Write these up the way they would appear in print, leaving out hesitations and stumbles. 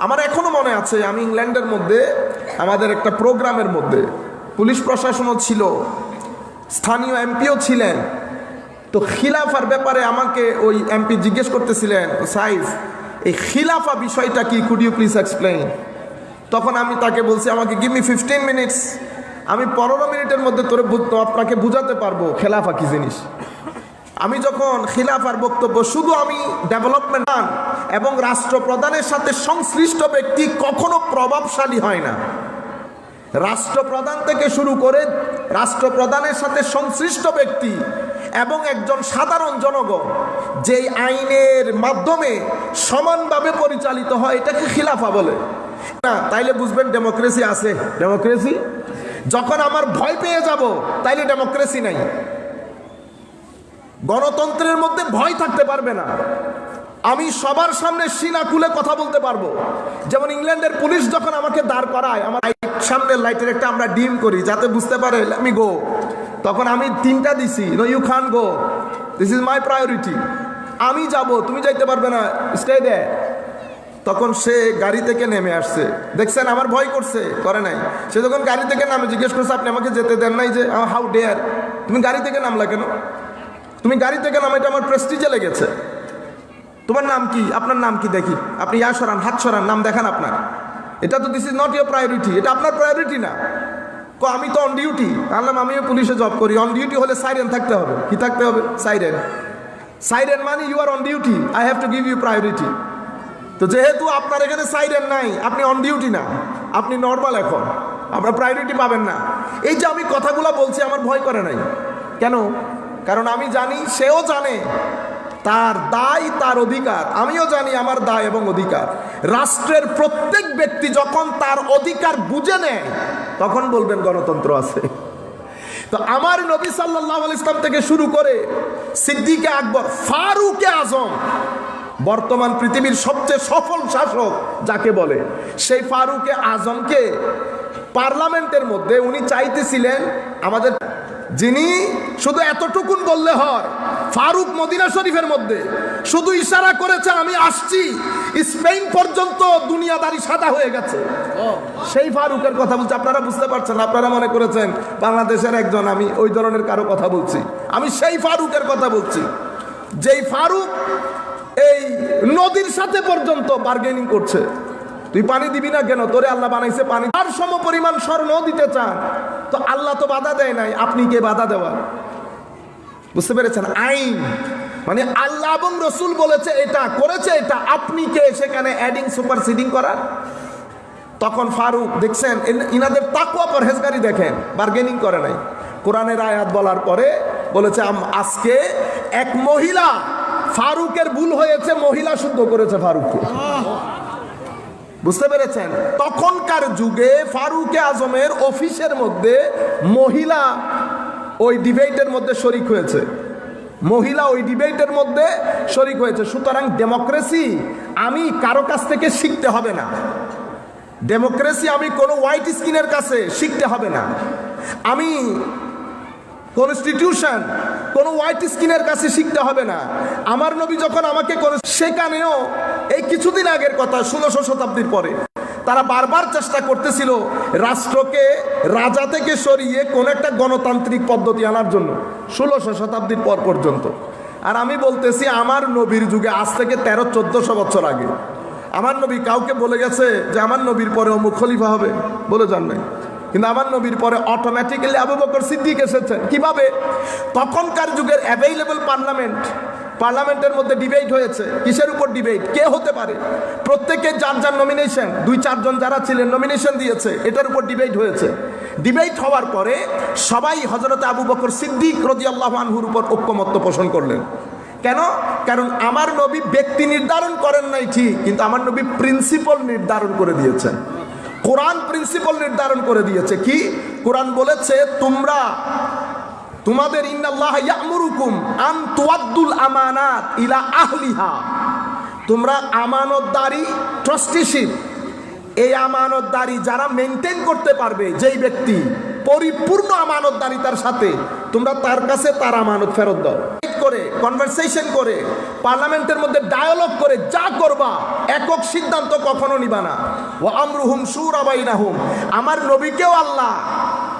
আমার এখনো মনে আছে, আমি ইংল্যান্ডের মধ্যে আমাদের একটা প্রোগ্রামের মধ্যে পুলিশ প্রশাসনও ছিল, স্থানীয় এমপিও ছিলেন। তো খিলাফার ব্যাপারে আমাকে ওই এমপি জিজ্ঞেস করতেছিলেন, সাইফ এই খিলাফা বিষয়টা কি, কুড ইউ প্লিজ এক্সপ্লেইন। তখন আমি তাকে বলছি, আমাকে গিভ মি 15 মিনিটস, আমি 15 মিনিটের মধ্যে আপনাকে বুঝাতে পারবো খেলাফা কি জিনিস। আমি যখন খিলাফার বক্তব্য, শুধু আমি ডেভেলপমেন্ট এবং রাষ্ট্রপ্রধানের সাথে সংশ্লিষ্ট ব্যক্তি কখনো প্রভাবশালী হয় না। রাষ্ট্রপ্রধান থেকে শুরু করে রাষ্ট্রপ্রধানের সাথে সংশ্লিষ্ট ব্যক্তি এবং একজন সাধারণ জনগণ যেই আইনের মাধ্যমে সমানভাবে পরিচালিত হয়, এটাকে খিলাফা বলে না। তাইলে বুঝবেন ডেমোক্রেসি আছে। ডেমোক্রেসি যখন আমার ভয় পেয়ে যাব, তাইলে ডেমোক্রেসি নাই। গণতন্ত্রের মধ্যে ভয় থাকতে পারবে না। আমি সবার সামনে সিনা খুলে কথা বলতে পারবো। যেমন ইংল্যান্ডের পুলিশ যখন আমাকে দাঁড় করায়, আমার সামনের লাইটের একটা আমরা ডিম করি যাতে বুঝতে পারে আমি গো, তখন আমি 3টা দিছি, no you can go, this is my priority, আমি যাব, তুমি যাইতে পারবে না, স্টে দেয়ার। তখন সে গাড়ি থেকে নেমে আসছে, দেখছেন আমার ভয় করছে, করে নাই। সে যখন গাড়ি থেকে নামে জিজ্ঞেস করছে, আপনি আমাকে যেতে দেন নাই যে, হাউ ডেয়ার, তুমি গাড়ি থেকে নামলা কেন? তুমি গাড়ি থেকে নামা, এটা আমার প্রেস্টিজে লেগেছে। তোমার নাম কি? আপনার নাম কি দেখি, আপনি ইয়া সরান, হাত সরান, নাম দেখান আপনার। এটা তো this is not your priority, এটা আপনার প্রায়োরিটি না। আমি তো অন ডিউটি। আনলাম আমিও পুলিশে জব করি, অন ডিউটি হলে সাইরেন থাকতে হবে। কি থাকতে হবে? সাইরেন। সাইরেন মানে you are on duty, I have to give you priority. তো যেহেতু আপনার এখানে সাইরেন নাই, আপনি অন ডিউটি না, আপনি নর্মাল, এখন আপনার প্রায়োরিটি পাবেন না। এই যে আমি কথাগুলো বলছি, আমার ভয় করে নাই কেন? কারণ আমি জানি, সেও জানে তার দায়, তার অধিকার, আমিও জানি আমার দায় এবং অধিকার। রাষ্ট্রের প্রত্যেক ব্যক্তি যখন তার অধিকার বুঝে নেয়, তখন বলবেন গণতন্ত্র আছে। তো আমার নবী সাল্লাল্লাহু আলাইহি ওয়াসাল্লাম থেকে শুরু করে সিদ্দিকে আকবর, ফারুকে আজম, বর্তমান পৃথিবীর সবচেয়ে সফল শাসক যাকে বলে, সেই ফারুকে আজমকে পার্লামেন্টের মধ্যে উনি চাইতেছিলেন আমাদের, যিনি শুধু এতটুকুন বললে হয়, ফারুক মদিনা শরীফের মধ্যে শুধু ইশারা করেছে আমি আসছি, স্পেন পর্যন্ত দুনিয়াদারি সাদা হয়ে গেছে। সেই ফারুকের কথা বলছি। আপনারা বুঝতে পারছেন, আপনারা মনে করেছেন বাংলাদেশের একজন, আমি ওই ধরনের কারো কথা বলছি। আমি সেই ফারুকের কথা বলছি, যেই ফারুক এই নদীর সাথে পর্যন্ত বার্গেনিং করছে। তুই পানি দিবি না কেন? তোরে আল্লাহ বানাইছে পানি, আর সম পরিমাণ স্বর্ণ দিতে চান, তো আল্লাহ তো বাধা দেয় নাই, আপনি কে বাধা দেওয়ার? বুঝতে পেরেছেন? আইন মানে আল্লাহ এবং রসুল বলেছে এটা, করেছে এটা, আপনি কে সেখানে অ্যাডিং সুপারসিডিং করার? তখন ফারুক, দেখছেন ইনাদের তাকওয়া পরহেজগারি দেখেন, বার্গেনিং করে নাই। কোরআনের আয়াত বলার পরে বলেছে আজকে এক মহিলা, ফারুকের ভুল হয়েছে, মহিলা শুদ্ধ করেছে ফারুককে। বুঝতে পেরেছেন? তখনকার যুগে ফারুকে আজমের অফিসের মধ্যে মহিলা ওই ডিবেটের মধ্যে শরিক হয়েছে, মহিলা ওই ডিবেটের মধ্যে শরিক হয়েছে। সুতরাং ডেমোক্রেসি আমি কারো কাছ থেকে শিখতে হবে না। ডেমোক্রেসি আমি কোনো হোয়াইট স্কিনের কাছে শিখতে হবে না। আমি কনস্টিটিউশন কোনো হোয়াইট স্কিনের কাছে শিখতে হবে না। আমার নবী যখন আমাকে সেখানেও, এই কিছুদিন আগের কথা, 1600 শতাব্দীর পরে তারা বারবার চেষ্টা করতেছিল রাষ্ট্রকে রাজা থেকে সরিয়ে কোন একটা গণতান্ত্রিক পদ্ধতি আনার জন্য, 1600 শতাব্দীর পর পর্যন্ত। আর আমি বলতেছি, আমার নবীর যুগে, আজ থেকে 1300-1400 বছর আগে আমার নবী কাউকে বলে গেছে যে আমার নবীর পরে অমুক খলিফা হবে? বলে যান নাই। কিন্তু আমার নবীর পরে অটোমেটিক্যালি আবু বকর সিদ্দিক এসেছেন। কিভাবে? তখনকার যুগের অ্যাভেইলেবল পার্লামেন্টের মধ্যে ডিবেট হয়েছে। কিসের উপর ডিবেট? কে হতে পারে? প্রত্যেকের যার যার নমিনেশন, 2-4 জন যারা ছিলেন নমিনেশন দিয়েছে, এটার উপর ডিবেট হয়েছে। ডিবেট হওয়ার পরে সবাই হযরত আবু বকর সিদ্দিক রাদিয়াল্লাহু আনহুর উপর ঐকমত্য পোষণ করলেন। কেন? কারণ আমার নবী ব্যক্তি নির্ধারণ করেন নাই ঠিক, কিন্তু আমার নবী প্রিন্সিপাল নির্ধারণ করে দিয়েছেন। কোরআন প্রিন্সিপাল নির্ধারণ করে দিয়েছে। কি? কোরআন বলেছে, তোমাদের ইন্নাল্লাহ ইয়ামুরুকুম আন তুআদ্দুল আমানাত ইলা আহলিহা, তোমরা আমানতদারি, ট্রাস্টিশিপ, এই আমানতদারি যারা মেনটেন করতে পারবে, যেই ব্যক্তি পরিপূর্ণ আমানতদারিতার সাথে, তোমরা তার কাছে তার আমানত ফেরত দাও। করে, কনভারসেশন করে, পার্লামেন্টের মধ্যে ডায়ালগ করে যা করবা, একক সিদ্ধান্ত কখনো নিবা না। ওয়া আমরুহুম শুরা বাইনাহুম, আমার নবীকেও আল্লাহ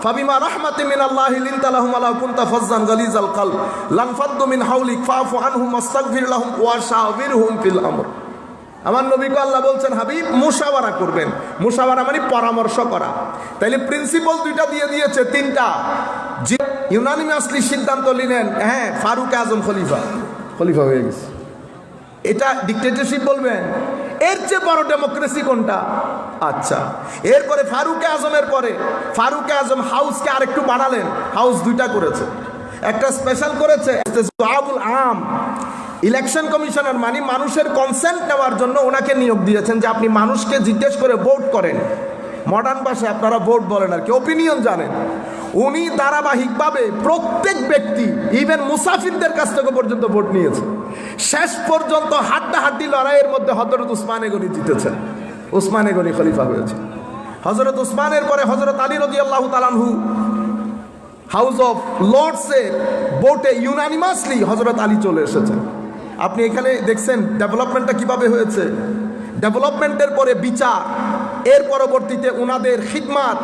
ফাবিমা রাহমাতিন মিনাল্লাহি লিনতা লাহুম ওয়া লাউ কুনতা ফাজ্জান গালিজাল কলব লানফাদ্দু মিন হাওলিক ফাফু আনহুম ওয়াস্তাগফির লাহুম ওয়া শাওবিরহুম ফিল আমর। আমার নবীকে আল্লাহ বলছেন, হাবিব মুশাওয়ারা করবেন। মুশাওয়ারা মানে পরামর্শ করা। তাইলে প্রিন্সিপাল দুইটা দিয়ে দিয়েছে, তিনটা। যে ইউনানিমাসলি সিদ্ধান্ত নিলেন, হ্যাঁ ফারুক আজম খলিফা হয়ে গেছে, এটা ডিক্টেটরশিপ বলবেন? এর চেয়ে বড় ডেমোক্রেসি কোনটা? আচ্ছা, এরপরে ফারুক আজমের পরে ফারুক আজম হাউসকে আরেকটু বাড়ালেন, হাউস দুইটা করেছে। একটা স্পেশাল করেছে আবুল আম, ইলেকশন কমিশনার, মানে মানুষের কনসেন্ট নেওয়ার জন্য ওনাকে নিয়োগ দিয়েছেন যে আপনি মানুষকে জিজ্ঞেস করে ভোট করেন। মডার্ন ভাষায় আপনারা ভোট বলেন আর কি, ওপিনিয়ন জানেন। উনি ধারাবাহিকভাবে প্রত্যেক ব্যক্তি, ইভেন মুসাফিরদের কাছ থেকে পর্যন্ত ভোট নিয়েছে। শেষ পর্যন্ত হাড্ডাহাড্ডি লড়াইয়ের মধ্যে হযরত উসমানে গনি জিতেছেন, উসমানে গনি খলিফা হয়েছে। হযরত উসমানের পরে হযরত আলী রাদিয়াল্লাহু তাআলা আনহু হাউস অফ লর্ডসের ভোটে ইউনানিমাসলি হযরত আলী চলে এসেছেন। আপনি এখানে দেখছেন ডেভেলপমেন্টটা কিভাবে হয়েছে। ডেভেলপমেন্টের পরে বিচার, এর পরবর্তীতে ওনাদের খিদমাত।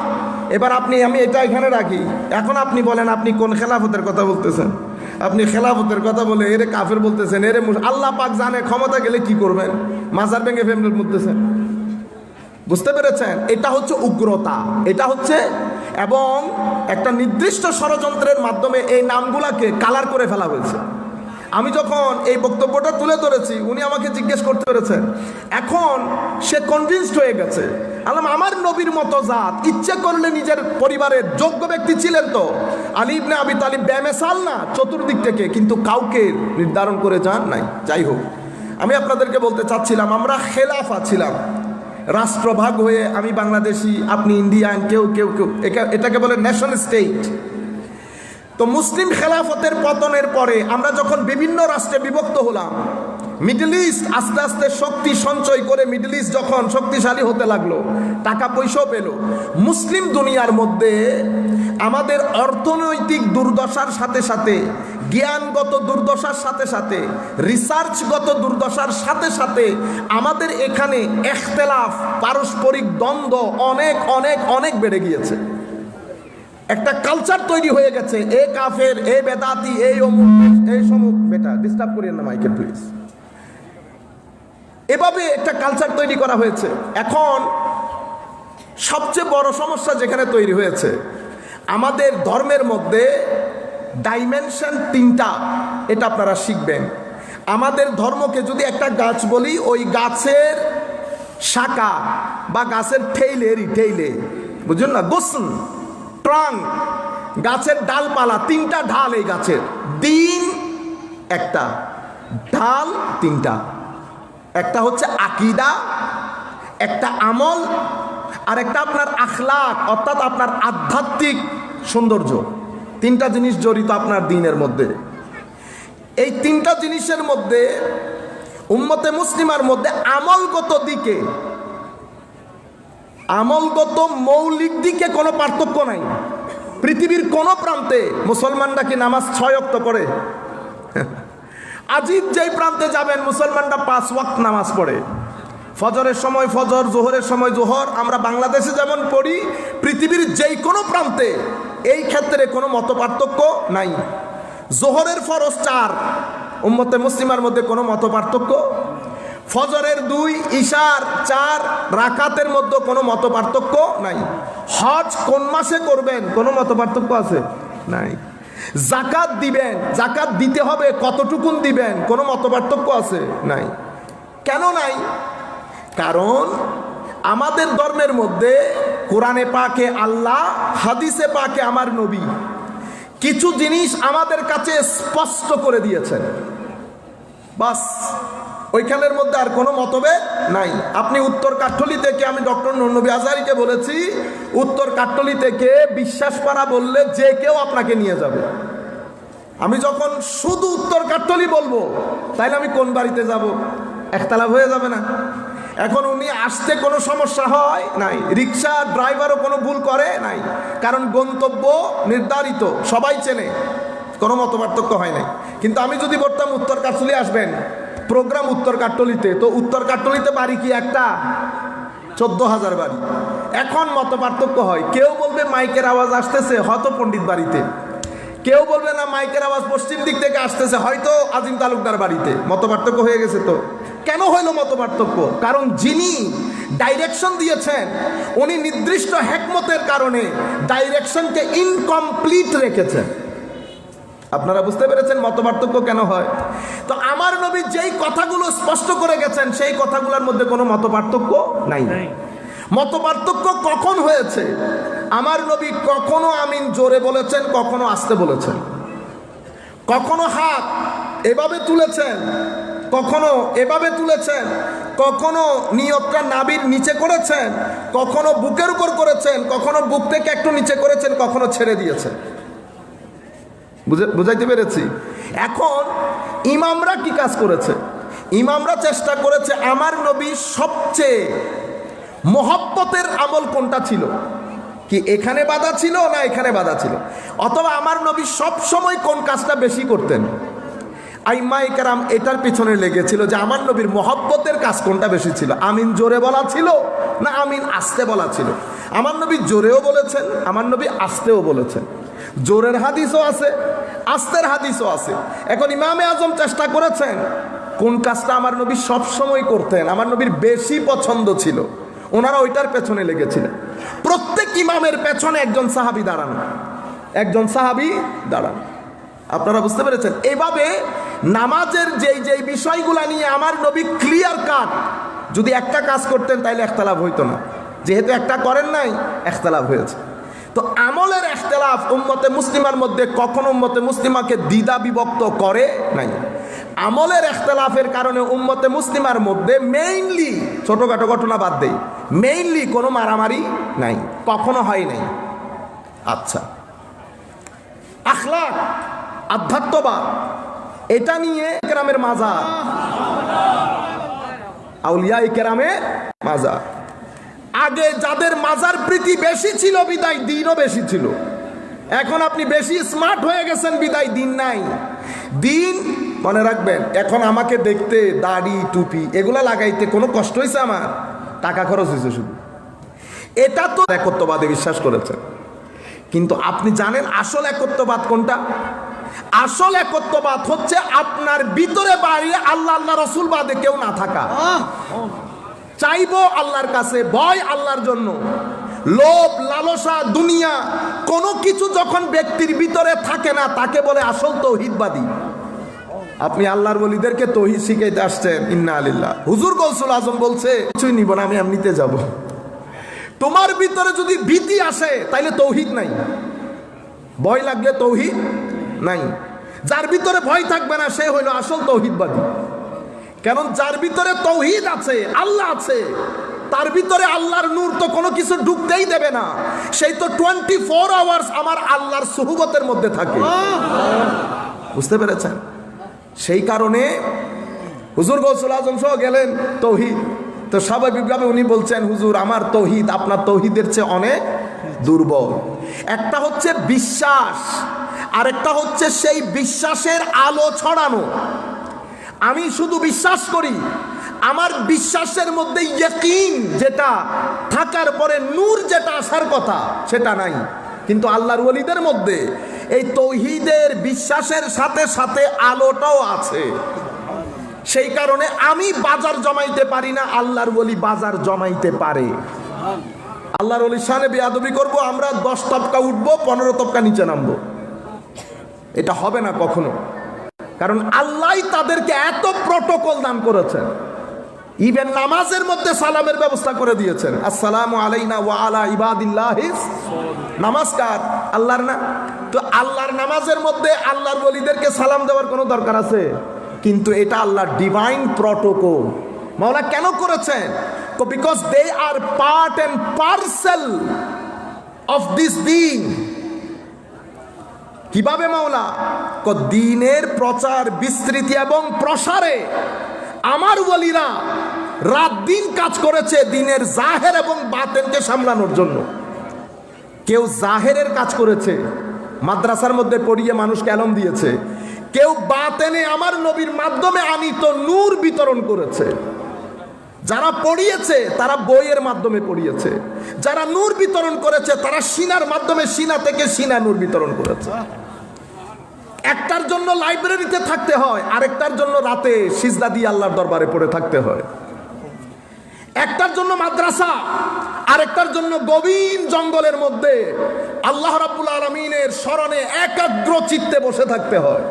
এবার আমি এটা এখানে রাখি। এখন আপনি বলেন আপনি কোন খেলাফতের কথা বলতেছেন? আপনি খেলাফতের কথা বলে এরে কাফের বলতেছেন, এরে আল্লাহ পাক জানে ক্ষমতা গেলে কি করবেন, মাজার ভেঙে ফেমলে বলতেছেন। বুঝতে পেরেছেন? এটা হচ্ছে উগ্রতা, এটা হচ্ছে, এবং একটা নির্দিষ্ট ষড়যন্ত্রের মাধ্যমে এই নামগুলাকে কালার করে ফেলা হয়েছে। আমি যখন এই বক্তব্যটা তুলে ধরেছি, উনি আমাকে জিজ্ঞেস করতে পেরেছেন, এখন সে কনভিন্সড হয়ে গেছে। আমার নবীর মতো জাত ইচ্ছে করলে নিজের পরিবারের যোগ্য ব্যক্তি ছিলেন তো, আলী ইবনে আবি তালিব বেমিসাল না চতুর্দিক থেকে, কিন্তু কাউকে নির্ধারণ করে যান নাই। যাই হোক, আমি আপনাদেরকে বলতে চাচ্ছিলাম, আমরা খেলাফা ছিলাম, রাষ্ট্রভাগ হয়ে আমি বাংলাদেশি, আপনি ইন্ডিয়ান, কেউ কেউ কেউ, এটাকে বলে ন্যাশন স্টেট। তো মুসলিম খেলাফতের পতনের পরে আমরা যখন বিভিন্ন রাষ্ট্রে বিভক্ত হলাম, মিডল ইস্ট আস্তে আস্তে শক্তি সঞ্চয় করে মিডল ইস্ট যখন শক্তিশালী হতে লাগলো, টাকা পয়সাও পেল, মুসলিম দুনিয়ার মধ্যে আমাদের অর্থনৈতিক দুর্দশার সাথে সাথে, জ্ঞানগত দুর্দশার সাথে সাথে, রিসার্চগত দুর্দশার সাথে সাথে আমাদের এখানে ইখতিলাফ, পারস্পরিক দ্বন্দ্ব অনেক অনেক অনেক বেড়ে গিয়েছে। একটা কালচার তৈরি হয়ে গেছে, এ কাফের, এ বেদাতি, এই অমুক, এই সমুক। বেটা ডিস্টার্ব করিয়েন না মাইকে প্লিজ। এভাবে একটা কালচার তৈরি করা হয়েছে। এখন সবচেয়ে বড় সমস্যা যেখানে তৈরি হয়েছে, আমাদের ধর্মের মধ্যে ডাইমেনশন তিনটা, এটা আপনারা শিখবেন। আমাদের ধর্মকে যদি একটা গাছ বলি, ওই গাছের শাখা বা গাছের ঠেইলে, বুঝুন না, গোসন, ট্রাং, গাছের ডালপালা, তিনটা ঢাল এই গাছের, দিন একটা, ঢাল তিনটা। একটা হচ্ছে আকীদা, একটা আমল, আর একটা আপনার আখলাক, অর্থাৎ আপনার আধ্যাত্মিক সৌন্দর্য। তিনটা জিনিস জড়িত আপনার দ্বীনের মধ্যে। এই তিনটা জিনিসের মধ্যে উম্মতে মুসলিমার মধ্যে আমলগত দিকে, আমলগত মৌলিক দিকে কোনো পার্থক্য নাই। পৃথিবীর কোন প্রান্তে মুসলমানরা কি নামাজ 6 ওয়াক্ত পড়ে? আজিব যেই প্রান্তে যাবেন, মুসলমানরা 5 ওয়াক্ত নামাজ পড়ে। ফজরের সময় ফজর, জোহরের সময় জোহর। আমরা বাংলাদেশে যেমন পড়ি, পৃথিবীর যেই কোনো প্রান্তে এই ক্ষেত্রে কোনো মত পার্থক্য নাই। জোহরের ফরজ 4, উম্মতে মুসলিমার মধ্যে কোনো মত পার্থক্য। ফজরের 2, ইশার 4 রাকাতের মধ্যে কোনো মত পার্থক্য নাই। হজ কোন মাসে করবেন, কোনো মত পার্থক্য আছে? নাই। জাকাত দিবেন, জাকাত দিতে হবে, কতটুকুন দিবেন, কোনো মত পার্থক্য আছে? নাই। কেন নাই? কারণ আমাদের ধর্মের মধ্যে কোরআনে পাকে আল্লাহ, হাদিসে পাকে আমার নবী কিছু জিনিস আমাদের কাছে স্পষ্ট করে দিয়েছেন। বাস, ওইখানের মধ্যে আর কোনো মতভেদ নাই। আপনি উত্তর কাঠ্টলি থেকে, আমি ডক্টর নূরনবী আজহারীকে বলেছি, উত্তর কাঠ্টলি থেকে বিশ্বাসপাড়া বললে যে কেউ আপনাকে নিয়ে যাবে। আমি যখন শুধু উত্তর কাঠ্টলি বলবো, তাইলে আমি কোন বাড়িতে যাব? একতলাভ হয়ে যাবে না? এখন উনি আসতে কোনো সমস্যা হয় নাই, রিক্সা ড্রাইভারও কোনো ভুল করে নাই, কারণ গন্তব্য নির্ধারিত, সবাই চেনে। কোনো মত পার্থক্য হয় নাই। কিন্তু আমি যদি বলতাম উত্তর কাটলি আসবেন, প্রোগ্রাম উত্তর কাটলিতে, তো উত্তর কাটলিতে বাড়ি কি একটা? 14,000 বাড়ি। এখন মত পার্থক্য হয়, কেউ বলবে মাইকের আওয়াজ আসতেছে হয়তো পণ্ডিত বাড়িতে, কেউ বলবে না মাইকের আওয়াজ পশ্চিম দিক থেকে আসতেছে হয়তো আজিম তালুকদার বাড়িতে। মত পার্থক্য হয়ে গেছে। তো কেন হইল মত পার্থক্য? কারণ যিনি ডাইরেকশন দিয়েছেন উনি নির্দিষ্ট হেকমতের কারণে ডাইরেকশনকে ইনকমপ্লিট রেখেছেন। আপনারা বুঝতে পেরেছেন মত পার্থক্য কেন হয়? তো আমার নবী যেই কথাগুলো স্পষ্ট করে গেছেন সেই কথাগুলোর মধ্যে কোনো মত পার্থক্য নাই। মত পার্থক্য কখন হয়েছে? আমার নবী কখনো আমিন জোরে বলেছেন, কখনো আস্তে বলেছেন, কখনো হাত এভাবে তুলেছেন, কখনো এভাবে তুলেছেন, কখনো নিয়তটা নাভির নিচে করেছেন, কখনো বুকের উপর করেছেন, কখনো বুক থেকে একটু নিচে করেছেন, কখনো ছেড়ে দিয়েছেন। বুঝাইতে পেরেছি? এখন ইমামরা কি কাজ করেছে? ইমামরা চেষ্টা করেছে আমার নবী সবচেয়ে মহব্বতের আমল কোনটা ছিল, কি এখানে বাধা ছিল না এখানে বাধা ছিল, অথবা আমার নবী সব সময় কোন কাজটা বেশি করতেন। আইম্মায়ে কেরাম এটার পিছনে লেগেছিল যে আমার নবীর মহব্বতের কাজ কোনটা বেশি ছিল, আমিন জোরে বলা ছিল না আমিন আস্তে বলা ছিল। আমার নবী জোরেও বলেছেন, আমার নবী আস্তেও বলেছেন। জোরের হাদিসও আছে, আস্তের হাদিসও আছে। এখন ইমামে আজম চেষ্টা করেছেন কোন কাজটা আমার নবী সব সময় করতেন, আমার নবীর বেশি পছন্দ ছিল, ওনারা ওইটার পেছনে লেগেছিলেন। প্রত্যেক ইমামের পেছনে একজন সাহাবী দাঁড়ানো, একজন সাহাবী দাঁড়ানো। আপনারা বুঝতে পেরেছেন? এইভাবে নামাজের যেই যেই বিষয়গুলা নিয়ে আমার নবী ক্লিয়ার কাট, যদি একটা কাজ করতেন তাইলে ইখতিলাফ হইতো না, যেহেতু একটা করেন নাই ইখতিলাফ হয়েছে। তো আমলের ইখতিলাফ উম্মতে মুসলিমার মধ্যে কখনো উম্মতে মুসলিমাকে দ্বিধা বিভক্ত করে নাই। আমলের ইখতিলাফের কারণে উম্মতে মুসলিমার মধ্যে মেইনলি, ছোটখাটো ঘটনা বাদ দেই, মেইনলি কোনো মারামারি নাই, কখনো হয় নাই। আচ্ছা, আখলাক, আধ্যাত্মবাদ, এটা নিয়ে কেরামের মাজার, আউলিয়া কেরামের মাজার। আগে যাদের মাজার প্রীতি বেশি ছিল বিদায় দিনও বেশি ছিল। এখন আপনি বেশি স্মার্ট হয়ে গেছেন বিদায় দিন নাই। দিন মনে রাখবেন, এখন আমাকে দেখতে দাড়ি টুপি এগুলা লাগাইতে কোনো কষ্ট হয়েছে? আমার টাকা খরচ হয়েছে শুধু। এটা তো একত্ববাদে বিশ্বাস করেছেন, কিন্তু আপনি জানেন আসল একত্ববাদ কোনটা? আসল একত্ববাদ হচ্ছে আপনার ভিতরে বাইরে আল্লাহ আল্লাহ রসুল বাদে কেউ না থাকা। চাইবো আল্লাহর কাছে, ভয় আল্লাহর জন্য, লোভ লালসা দুনিয়া কোনো কিছু যখন ব্যক্তির ভিতরে থাকে না তাকে বলে আসল তৌহিদবাদী। আপনি আল্লাহর ওলিদেরকে তৌহিদ শিখাইতে আসছেন, ইন্না লিল্লাহ। হুজুর গৌসুল আজম বলছে কিছুই নিব না, আমি এমনিতে যাব। তোমার ভিতরে যদি ভীতি আসে তাইলে তৌহিদ নাই, ভয় লাগলে তৌহিদ নাই। যার ভিতরে ভয় থাকবে না সে হইল আসল তৌহিদবাদী। কারণ যার ভিতরে তৌহিদ আছে, আল্লাহ আছে, তার ভিতরে আল্লাহর নূর তো কোনো কিছু ঢুকতেই দেবে না। সেই তো 24 আওয়ার্স আমার আল্লাহর সুহবতের মধ্যে থাকে। বুঝতে পেরেছেন? সেই কারণে হুজুর গৌসুল আজম সহ গেলেন তৌহিদ। তো স্বাভাবিকভাবে উনি বলছেন হুজুর আমার তৌহিদ আপনার তৌহিদের চেয়ে অনেক দুর্বল। একটা হচ্ছে বিশ্বাস, আরেকটা হচ্ছে সেই বিশ্বাসের আলো ছড়ানো। আমি শুধু বিশ্বাস করি, আমার বিশ্বাসের মধ্যে ইয়াকিন যেটা থাকার পরে নূর যেটা আসার কথা সেটা নাই। কিন্তু আল্লাহর ওলিদের মধ্যে এই তৌহিদের বিশ্বাসের সাথে সাথে আলোটাও আছে। সেই কারণে আমি বাজার জমাইতে পারি না, আল্লাহর ওলি বাজার জমাইতে পারে। আল্লাহর ওলির শানে বেয়াদবি করবো, আমরা 10 তবকা উঠবো, 15 তবকা নিচে নামবো, এটা হবে না কখনো। কারণ আল্লাহ তাদেরকে এত প্রটোকল দান করেছেন, ইভেন নামাজের মধ্যে সালামের ব্যবস্থা করে দিয়েছেন। আসসালামু আলাইনা ওয়া আলা ইবাদিল্লাহিস। নামাজ কার? আল্লাহর না? তো আল্লাহর নামাজের মধ্যে আল্লাহর ওলিদেরকে সালাম দেওয়ার কোনো দরকার আছে? কিন্তু এটা আল্লাহর ডিভাইন প্রটোকল। মাওলা কেন করেছেন? Because they are part and parcel of this দিন। কিভাবে মাওলা? দ্বীনের প্রচার বিস্তৃতি এবং প্রসারে আমার ওলিরা রাত দিন কাজ করেছে দ্বীনের জাহের এবং বাতেনকে সামলানোর জন্য। কেউ জাহেরের কাজ করেছে, মাদ্রাসার মধ্যে পড়িয়ে মানুষকে এলম দিয়েছে, কেউ বাতেনে আমার নবীর মাধ্যমে আনিত নূর বিতরণ করেছে। যারা পড়িয়েছে তারা বইয়ের মাধ্যমে পড়িয়েছে, যারা নূর বিতরণ করেছে তারা সিনার মাধ্যমে, সিনা থেকে সিনা নূর বিতরণ করেছে। একটার জন্য লাইব্রেরিতে থাকতে হয়, আরেকটার জন্য রাতে সিজদা দিয়ে আল্লাহর দরবারে পড়ে থাকতে হয়। একটার জন্য মাদ্রাসা, আরেকটার জন্য গভীর জঙ্গলের মধ্যে আল্লাহ রাব্বুল আলামিনের স্মরণে একাগ্র চিত্তে বসে থাকতে হয়।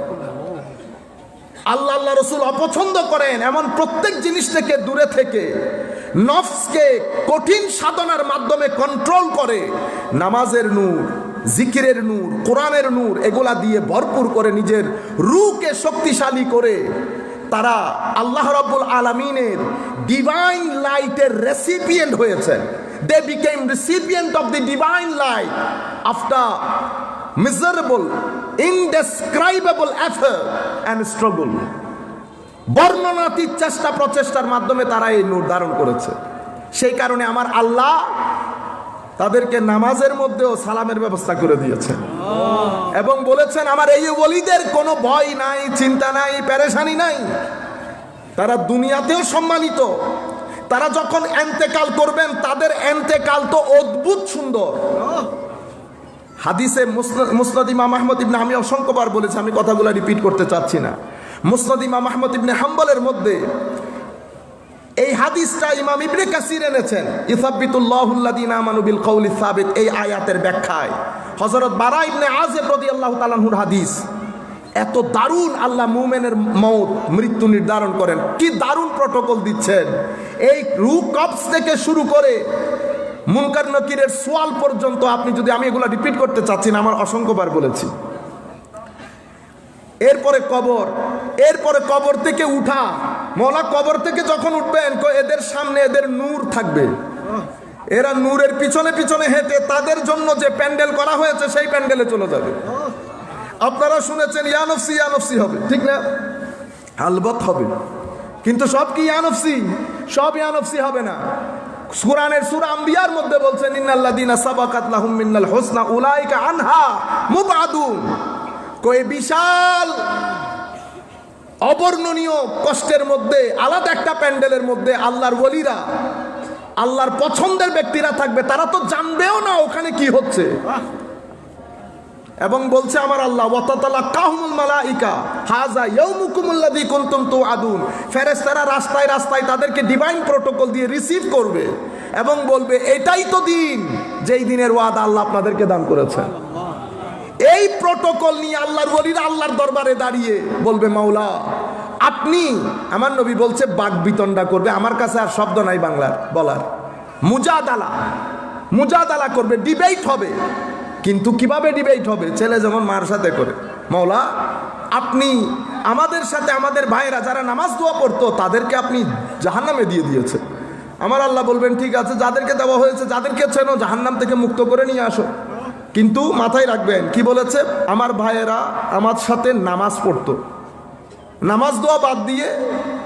আল্লাহ রসুল অপছন্দ করেন এমন প্রত্যেক জিনিস থেকে দূরে থেকে নফসকে কঠিন সাধনার মাধ্যমে কন্ট্রোল করে নামাজের নূর, জিকিরের নূর, কোরআনের নূর এগুলা দিয়ে ভরপুর করে নিজের রূহকে শক্তিশালী করে তারা আল্লাহ রাব্বুল আলামিনের ডিভাইন লাইটের রেসিপিয়েন্ট হয়েছে। They became recipient of the divine light after miserable, indescribable effort and struggle. বর্ণনাতীত চেষ্টা প্রচেষ্টার মাধ্যমে তারা এই নূর ধারণ করেছে। সেই কারণে আমার আল্লাহ তাদেরকে নামাজের মধ্যেও সালামের ব্যবস্থা করে দিয়েছেন এবং বলেছেন আমার এই ওলিদের কোনো ভয় নাই, চিন্তা নাই, পেরেশানি নাই। তারা দুনিয়াতেও সম্মানিত, তারা যখন এন্তেকাল করবেন তাদের এন্তেকাল তো অদ্ভুত সুন্দর। হাদিসে মুসনাদ ইমাম আহমদ ইবনে, আমি অসংখ্যবার বলেছি, আমি কথাগুলো রিপিট করতে চাচ্ছি না। মুসনাদ ইমাম আহমদ ইবনে হাম্বলের মধ্যে এই হাদিসটা ইমাম ইবনে কাসির এনেছেন, ইসাব্বিতুল্লাহুল্লাযীনা আমানু বিল কওলি সাবিত, এই আয়াতের ব্যাখ্যায় হযরত বারা ইবনে আযিব রাদিয়াল্লাহু তাআলা আনহুর হাদিস। এত দারুণ আল্লাহ মুমিনের মওত, মৃত্যু নির্ধারণ করেন, কি দারুণ প্রটোকল দিচ্ছেন। এই রূহ কবজ থেকে শুরু করে মুনকার নকিরের সোয়াল পর্যন্ত আপনি যদি, আমি এগুলো রিপিট করতে চাচ্ছি না, আমার অসংখ্যবার বলেছি। এরপরে কবর, এরপরে কবর থেকে উঠা, মওলা কবর থেকে যখন উঠবেন এদের সামনে এদের নূর থাকবে, এরা নূরের পিছনে পিছনে হেঁটে তাদের জন্য যে প্যান্ডেল করা হয়েছে সেই প্যান্ডেলে চলে যাবে। আপনারা শুনেছেন ইয়া নফসি ইয়া নফসি হবে, ঠিক না? আলবত হবে, কিন্তু সব কি ইয়া নফসি? সব ইয়া নফসি হবে না। কুরআনের সূরা আম্বিয়ার মধ্যে বলছেন ইন্নাল্লাযীনা সাবাকাত লাহুম মিনাল হুসনা উলাইকা আনহা মুবআদুন। কই বিশাল অবর্ণনীয় কষ্টের মধ্যে আলাদা একটা প্যান্ডেলের মধ্যে আল্লাহর ওলিরা, আল্লাহর পছন্দের ব্যক্তিরা থাকবে, তারা তো জানবেও না ওখানে কি হচ্ছে। এবং বলছে আমার আল্লাহ ওয়াতাতালাকাহুমুল মালাইকা হাযা ইয়াউমুকুমুল্লাযী কুনতুম তুআদুন। ফেরেশতারা রাস্তায় রাস্তায় তাদেরকে ডিভাইন প্রটোকল দিয়ে রিসিভ করবে এবং বলবে এটাই তো দিন যেই দিনের ওয়াদা আল্লাহ আপনাদেরকে দান করেছেন। এই প্রটোকল নিয়ে আল্লাহর ওলিরা আল্লাহর দরবারে দাঁড়িয়ে বলবে মাওলা আপনি, আমার নবী বলছে বাকবিতণ্ডা করবে, আমার কাছে আর শব্দ নাই বাংলার বলার, মুজাদালা করবে, ডিবেট হবে। কিন্তু কিভাবে ডিবেট হবে? ছেলে যেমন মার সাথে করে, মাওলা আপনি আমাদের সাথে আমাদের ভাইয়েরা যারা নামাজ দোয়া পড়তো তাদেরকে আপনি জাহান্নামে দিয়ে দিয়েছে। আমার আল্লাহ বলবেন ঠিক আছে, যাদেরকে দেওয়া হয়েছে, যাদেরকে চেনো জাহান্নাম থেকে মুক্ত করে নিয়ে আসো। কিন্তু মাথায় রাখবেন কি বলেছে, আমার ভাইয়েরা আমার সাথে নামাজ পড়তো, নামাজ দোয়া বাদ দিয়ে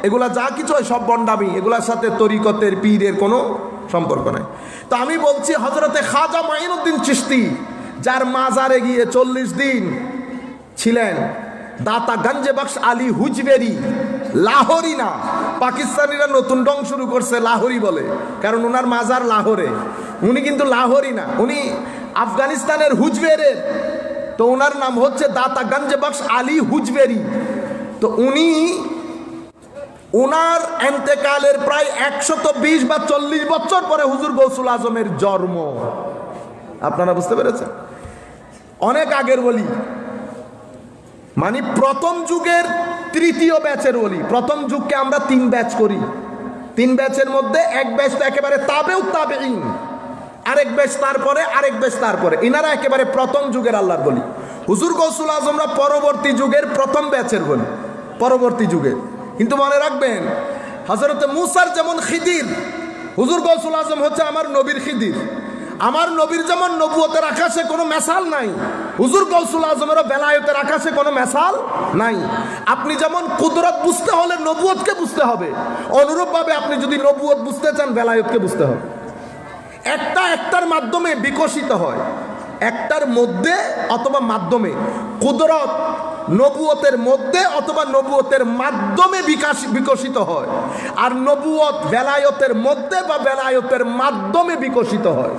এগুলা যা কিছু হয় সব বন্ডামি, এগুলার সাথে তরিকতের পীরের কোনো সম্পর্ক নাই। তো আমি বলছি হযরতে খাজা মাইনুদ্দিন চিশতি যার মাজারে গিয়ে 40 দিন ছিলেন, দাতা গঞ্জে বখশ আলী হুজবেরি, লাহোরি না, পাকিস্তানিরা নতুন রং শুরু করছে লাহোরি বলে, কারণ ওনার মাজার লাহোরে, উনি কিন্তু লাহোরি না, উনি আফগানিস্তানের হুজবেরের, তো ওনার নাম হচ্ছে দাতা গঞ্জে বখশ আলী হুজবেরি। তো উনি ওনার এন্তেকালের প্রায় 120 বা 40 বছর পরে হুজুর গৌসুল আজমের জন্ম। আপনারা বুঝতে পেরেছেন? অনেক আগের বলি, মানে প্রথম যুগের তৃতীয় ব্যাচের বলি। প্রথম যুগকে আমরা 3 ব্যাচ করি, 3 ব্যাচের মধ্যে এক ব্যাচ তো একেবারে তাবেউ তাবেঈন, আরেক ব্যাচ তারপরে, আরেক ব্যাচ তারপরে, ইনারা একেবারে প্রথম যুগের আল্লাহর বলি। হুজুর গৌসুল আজমরা পরবর্তী যুগের প্রথম ব্যাচের বলি, পরবর্তী যুগে। কিন্তু মনে রাখবেন হযরতে মুসার যেমন খিদির, হুজুর গৌসুল আজম হচ্ছে আমার নবীর খিদির। আমার নবীর যেমন নবুয়তের আকাশে কোনো মেসাল নাই, হুজুর গৌসুল আজমেরও বেলায়েতের আকাশে কোনো মেসাল নাই। আপনি যেমন কুদরত বুঝতে হলে নবুয়তকে বুঝতে হবে, অনুরূপভাবে আপনি যদি নবুয়ত বুঝতে চান বেলায়েতকে বুঝতে হবে। একটা একটার মাধ্যমে বিকশিত হয়। একটার মধ্যে অথবা মাধ্যমে, কুদরত নবুয়তের মধ্যে অথবা নবুয়তের মাধ্যমে বিকশিত হয়, আর নবুয়ত বেলায়তের মধ্যে বা বেলায়তের মাধ্যমে বিকশিত হয়।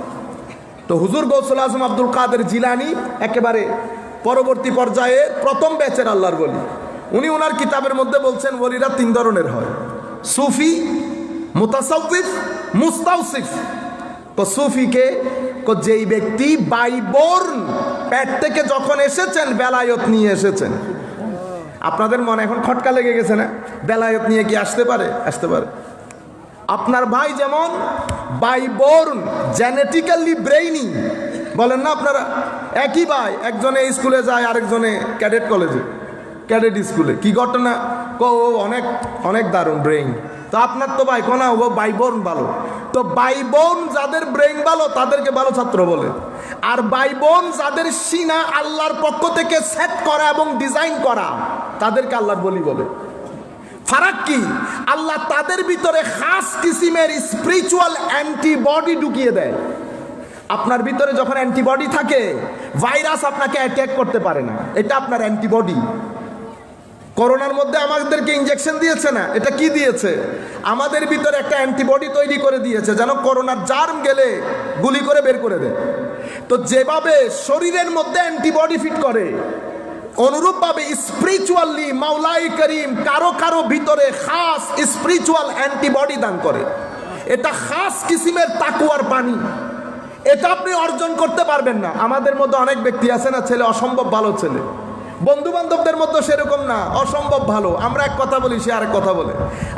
তো হুজুর গৌসুল আজম আব্দুল কাদের জিলানী একেবারে পরবর্তী পর্যায়ে প্রথম ব্যাচের আল্লাহর ওলি। উনি ওনার কিতাবের মধ্যে বলছেন ওলিরা 3 ধরনের হয়, সুফি, মুতাসাউফিফ, মুস্তাউসিফ। তো সুফিকে যেই ব্যক্তি বাইবর্ন পেট থেকে যখন এসেছেন বেলায়ত নিয়ে এসেছেন। আপনাদের মনে এখন খটকা লেগে গেছে না, বেলায়ত নিয়ে কি আসতে পারে? আসতে পারে। আপনার ভাই যেমন বাইবর্ন জেনেটিক্যালি ব্রেইনি, বলেন না আপনারা, একই ভাই, একজনে স্কুলে যায় আরেকজনে ক্যাডেট কলেজে, ক্যাডেট স্কুলে। কি ঘটনা? ও অনেক অনেক দারুণ ব্রেইন। তো আপনার তো ভাই কোনা, ও বাইবর্ন ভালো। তো বাইবর্ন যাদের ব্রেইন ভালো তাদেরকে ভালো ছাত্র বলে, আর বাইবর্ন যাদের সিনা আল্লাহর পক্ষ থেকে সেট করা এবং ডিজাইন করা তাদেরকে আল্লাহর বলি বলে। ফারাক কি? আল্লাহ তাদের ভিতরে খাস কিসিমের স্পিরিচুয়াল অ্যান্টিবডি ঢুকিয়ে দেয়। আপনার ভিতরে যখন অ্যান্টিবডি থাকে, ভাইরাস আপনাকে অ্যাটাক করতে পারে না, এটা আপনার অ্যান্টিবডি। করোনার মধ্যে আমাদেরকে ইনজেকশন দিয়েছে না, এটা কি দিয়েছে? আমাদের ভিতরে একটা অ্যান্টিবডি তৈরি করে দিয়েছে, যেন করোনার জার্ম গেলে গুলি করে বের করে দেয়। তো যেভাবে শরীরের মধ্যে অ্যান্টিবডি ফিট করে, অনুরূপভাবে স্পিরিচুয়ালি মাওলাই করিম কারো কারো ভিতরে খাস স্পিরিচুয়াল অ্যান্টিবডি দান করে। এটা খাস কিসিমের তাকুয়ার পানি, এটা আপনি অর্জন করতে পারবেন না। আমাদের মধ্যে অনেক ব্যক্তি আছে না, ছেলে অসম্ভব ভালো ছেলে, বন্ধু বান্ধবদের মধ্যে সেরকম না, অসম্ভব ভালো। আমরা এক কথা বলি, সে আরেক কথা বলে।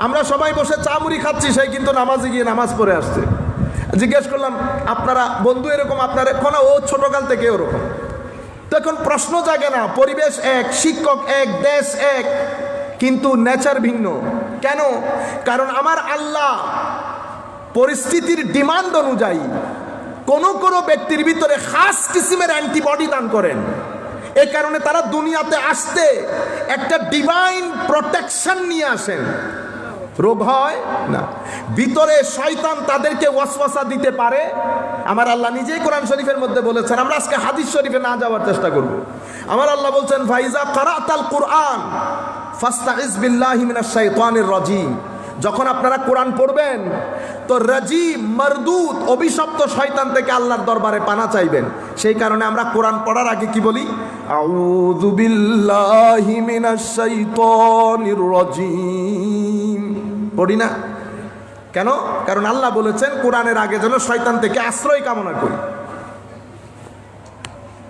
আমরা সবাই বসে চা মুড়ি খাচ্ছি, সেই কিন্তু নামাজে গিয়ে নামাজ পড়ে আসছে। জিজ্ঞেস করলাম আপনারা বন্ধু এরকম? আপনার এখন ও ছোটকাল থেকে ওরকম। তো এখন প্রশ্ন জাগে না, পরিবেশ এক, শিক্ষক এক, দেশ এক, কিন্তু নেচার ভিন্ন। কেন? কারণ আমার আল্লাহ পরিস্থিতির ডিমান্ড অনুযায়ী কোন কোন ব্যক্তির ভিতরে খাস কিসিমের অ্যান্টিবডি দান করেন। এই কারণে তারা দুনিয়াতে আসতে একটা ডিভাইন প্রোটেকশন নিয়ে আসেন, রোগ হয় না। ভিতরে শয়তান তাদেরকে ওয়াসওয়াসা দিতে পারে। আমার আল্লাহ নিজেই কোরআন শরীফের মধ্যে বলেছেন, আমরা আজকে হাদিস শরীফে না যাওয়ার চেষ্টা করব। আমার আল্লাহ বলছেন, ফাইজা কারাতাল কুরআন ফাস্তাইজ বিল্লাহি মিনাশ শাইতানির রাজিম। যখন আপনারা কোরআন পড়বেন তো রাজিম, মারদুদ, অভিশপ্ত শয়তান থেকে আল্লাহর দরবারে পানা চাইবেন। সেই কারণে আমরা কোরআন পড়ার আগে কি বলি? আউযু বিল্লাহি মিনাশ শাইতানির রাজিম পড়ি না কেন? কারণ আল্লাহ বলেছেন কোরআনের আগে যেন শয়তান থেকে আশ্রয় কামনা করি।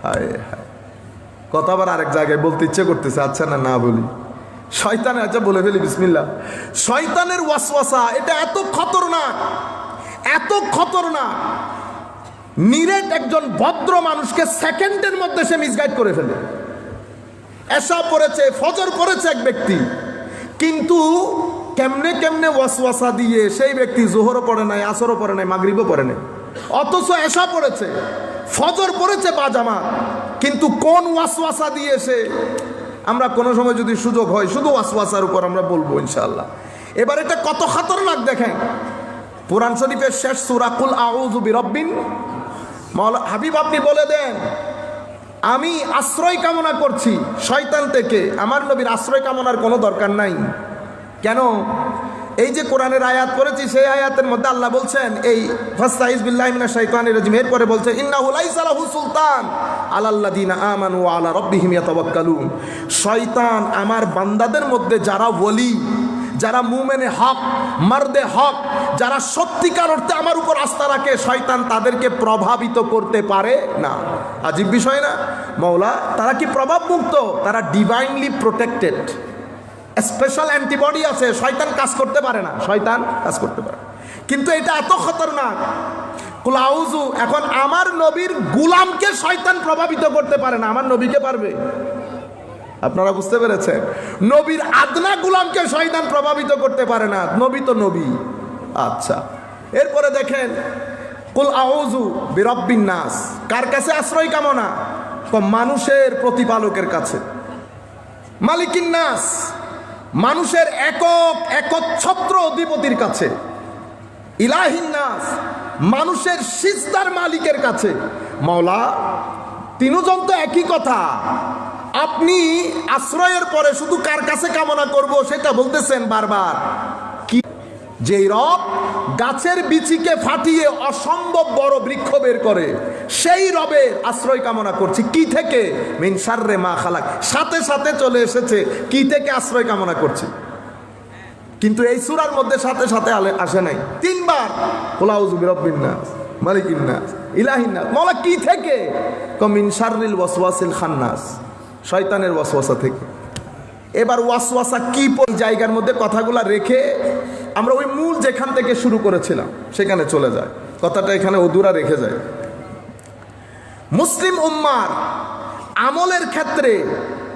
হায় হায়, কথা আবার আরেক জায়গায় বলতে ইচ্ছে করতেছে, আচ্ছা না না বলি। শয়তানের, আচ্ছা বলে ফেলি বিসমিল্লাহ। শয়তানের ওয়াসওয়াসা এটা এত খতরনাক, এত খতরনাক, নিরেট একজন ভদ্র মানুষকে সেকেন্ডের মধ্যে সে মিসগাইড করে ফেলে। এশা পড়েছে, ফজর পড়েছে এক ব্যক্তি, কিন্তু কেমনে কেমনে ওয়াসওয়াসা দিয়ে সেই ব্যক্তি জোহরও পড়ে নাই, আসরও পড়ে নাই, মাগরিবও পড়ে নাই, অথচ এশা পড়েছে, ফজর পড়েছে বাজামাত, কিন্তু কোন ওয়াসওয়াসা দিয়ে সে। আমরা কোনো সময় যদি সুযোগ হয় শুধু ওয়াসওয়াসার উপর আমরা বলবো ইনশাআল্লাহ। এবার এটা কত খতরনাক দেখেন। কোরআন শরীফের শেষ সূরা কুল আউযু বিরাব্বিন, মাওলা হাবিব আপনি বলে দেন আমি আশ্রয় কামনা করছি শয়তান থেকে। আমার নবীর আশ্রয় কামনার কোনো দরকার নাই। কেন? এই যে কোরআনের আয়াত পড়েছি, সেই আয়াতের মধ্যে আল্লাহ বলছেন এই ফাস্তাইজ বিল্লাহি মিনাশ শাইতানির রাজিম, এরপরে বলছেন ইন্নাহু লাইসা লাহু সুলতান আলাল্লাযিনা আমানু ওয়া আলা রাব্বিহিম ইয়াতাওয়াক্কালুন। শয়তান আমার বান্দাদের মধ্যে যারা ওলি, যারা মুমিনে হক, মারদে হক, যারা সত্যিকার অর্থে আমার উপর আস্থা রাখে, শয়তান তাদেরকে প্রভাবিত করতে পারে না। আজীব বিষয় না? মাওলা তারা কি প্রভাব মুক্ত? তারা ডিভাইনলি প্রোটেক্টেড, স্পেশাল অ্যান্টিবডি আছে, শয়তান কাজ করতে পারে না, শয়তান কাজ করতে পারে। কিন্তু এটা এত খতরনাক কুল আউযু। এখন আমার নবীর গুলামকে শয়তান প্রভাবিত করতে পারে না, আমার নবীকে পারবে? আপনারা বুঝতে পেরেছেন? নবীর আদনা গুলামকে শয়তান প্রভাবিত করতে পারে না, নবী তো নবী। আচ্ছা, এরপরে দেখেন কুল আউযু বিরাব্বিন নাস, কার কাছে আশ্রয় কামনা? মানুষের প্রতিপালকের কাছে, মালিকিন নাস, মানুষের একক একচ্ছত্র অধিপতির কাছে, ইলাহিন নাস, মানুষের সিজদার মালিকের কাছে। মাওলা তিনজন তো একই কথা। আপনি আশ্রয়ের পরে শুধু কার কাছে কামনা করব সেটা বলতেছেন বারবার। কি যেই রব গাছের বিচিকে ফাটিয়ে অসম্ভব বড় বৃক্ষ বের করে, সেই রবের আশ্রয় কামনা করছি। কি থেকে? মিন শাররে মা খালাক, সাথে সাথে চলে এসেছে কি থেকে আশ্রয় কামনা করছি। কিন্তু এই সূরার মধ্যে সাথে সাথে আসে নাই। 3 বার কুল আউযু বিরাব্বিন নাস মালিকিন নাস ইলাহিন নাস। মওলা কি থেকে? মিন শাররিল ওয়াসওয়াসিল খান্নাস, শয়তানের ওয়াসওয়াসা থেকে। এবার ওয়াসওয়াসা কি জায়গার মধ্যে কথাগুলো রেখে আমরা ওই মূল যেখান থেকে শুরু করেছিলাম সেখানে চলে যায়, কথাটা এখানে অধুরা রেখে যায়। মুসলিম উম্মার আমলের ক্ষেত্রে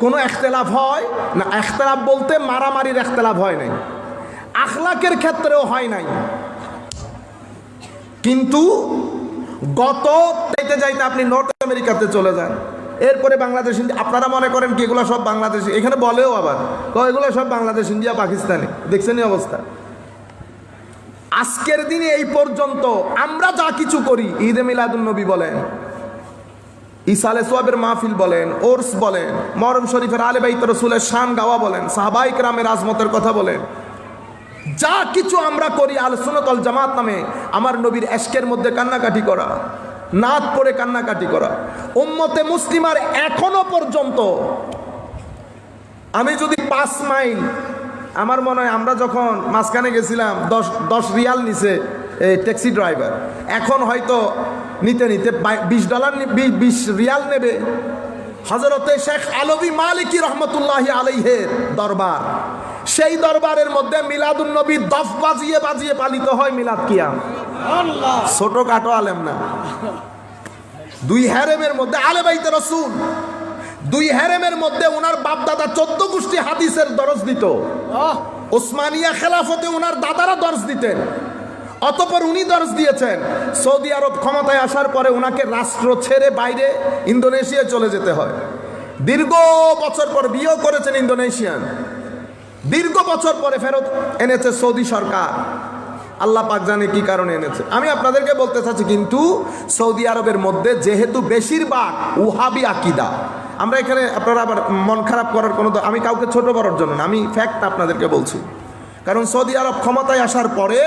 কোনো ইখতিলাফ হয় না? ইখতিলাফ বলতে মারামারির ইখতিলাফ হয় নাই, আখলাকের ক্ষেত্রেও হয় নাই। কিন্তু গত যাইতে আপনি নর্থ আমেরিকাতে চলে যান, এরপরে বাংলাদেশ, আপনারা মনে করেন কি এগুলো সব বাংলাদেশি? এখানে বলেও আবার এগুলো সব বাংলাদেশ, ইন্ডিয়া, পাকিস্তানি। দেখছেন অবস্থা। আজকের দিনে এই পর্যন্ত আমরা যা কিছু করি, ঈদে মিলাদুন নবী বলেন, ইসালে সোয়াবের মাহফিল বলেন, ওরস বলেন, মুহররম শরীফের আলে বাইত রাসূলের শান গাওয়া বলেন, সাহাবায়ে কেরামের আজমতের কথা বলেন, যা কিছু আমরা করি আহলে সুন্নাত ওয়াল জামাত নামে আমার নবীর ইশকের মধ্যে কান্নাকাটি করা, নাত পড়ে কান্নাকাটি করা। উম্মতে মুসলিমার এখনো পর্যন্ত, আমি যদি 5 মাইল, আমার মনে হয় আমরা যখন মাঝখানে গেছিলাম 10 রিয়াল নিছে এই ট্যাক্সি ড্রাইভার, এখন হয়তো নিতে নিতে $20 রিয়াল নেবে। হযরতে শেখ আলভী মালিকি রহমতুল্লাহি আলাইহির দরবার, সেই দরবারের মধ্যে মিলাদুন নবী দফ বাজিয়ে বাজিয়ে পালিত হয় মিলাদ কিয়াম। ছোটখাটো আলেম না, 2 হেরেমের মধ্যে আলে বাইতে রাসূল, 2 হেরেমের মধ্যে ওনার বাপ দাদা 14 গোষ্ঠী হাদিসের দরজ দিত। ওসমানিয়া খেলাফতে ওনার দাদারা দরজ দিতেন, অতঃপর উনি দরজ দিয়েছেন। সৌদি আরব ক্ষমতায় আসার পরে ওনাকে রাষ্ট্র ছেড়ে বাইরে ইন্দোনেশিয়ায় চলে যেতে হয়। দীর্ঘ বছর পর বিয়েও করেছেন ইন্দোনেশিয়ান, দীর্ঘ বছর পরে ফেরত এনেছে সৌদি সরকার। আল্লাহ পাক জানে কি কারণে এনেছে, আমি আপনাদেরকে বলতে চাচ্ছি। কিন্তু সৌদি আরবের মধ্যে যেহেতু বেশিরভাগ ওহাবি আকীদা, আমরা এখানে আপনারা আবার মন খারাপ করার কোনো, আমি কাউকে ছোট বড়ার জন্য না, আমি ফ্যাক্ট আপনাদেরকে বলছি। কারণ সৌদি আরব ক্ষমতায় আসার পরে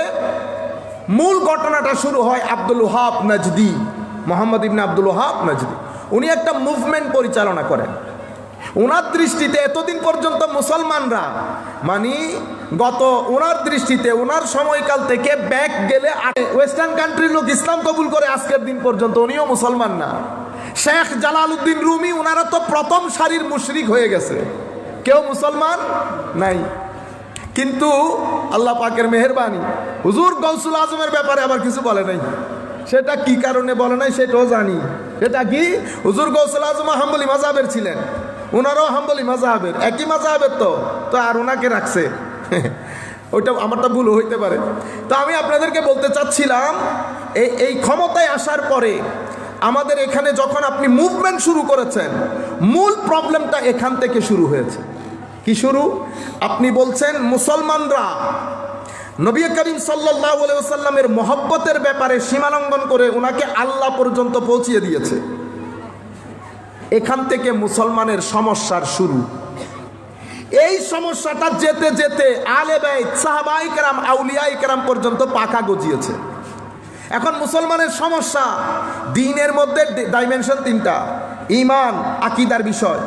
মূল ঘটনাটা শুরু হয় আব্দুল ওহাব নাজদি, মোহাম্মদ ইবনে আব্দুল ওহাব নাজদি। উনি একটা মুভমেন্ট পরিচালনা করেন। ওনার দৃষ্টিতে এতদিন পর্যন্ত মুসলমানরা, মানে ওনার দৃষ্টিতে ওনার সময়কাল থেকে ব্যাক গেলে ওয়েস্টার্ন কান্ট্রির লোক ইসলাম কবুল করে আজকের দিন পর্যন্ত, উনিও মুসলমান না। শেখ জালালউদ্দিন রুমি, ওনারা তো প্রথম সারির মুশরিক হয়ে গেছে, কেউ মুসলমান নাই। কিন্তু আল্লাহ পাকের মেহেরবানি, হুজুর গৌসুল আজমের ব্যাপারে আবার কিছু বলে নাই। সেটা কি কারণে বলে নাই সেটাও জানি। সেটা কি? হুজুর গৌসুল আজম হাম্বলি মাযহাবের ছিলেন, ওনারাও হাম্বলি মাযহাবের, একই মাযহাবের। তো আর ওনাকে রাখছে, ওইটা আমারটা ভুল হইতে পারে। তো আমি আপনাদেরকে বলতে চাচ্ছিলাম, এই ক্ষমতায় আসার পরে আমাদের এখানে যখন আপনি মুভমেন্ট শুরু করেছেন, মূল প্রবলেমটা এখান থেকে শুরু হয়েছে। কি শুরু? আপনি বলছেন মুসলমানরা নবী করিম সাল্লাল্লাহু আলাইহি ওয়াসাল্লামের মহব্বতের ব্যাপারে সীমালঙ্ঘন করে ওনাকে আল্লাহ পর্যন্ত পৌঁছিয়ে দিয়েছে। এখান থেকে মুসলমানের সমস্যার শুরু। এই সমস্যাটা যেতে যেতে আলে বাইত, সাহাবায়ে কেরাম, আউলিয়ায়ে কেরাম পর্যন্ত পাকা গজিয়েছে। এখন মুসলমানের সমস্যা, দ্বীনের মধ্যে ডাইমেনশন 3টা: ঈমান আকীদার বিষয়,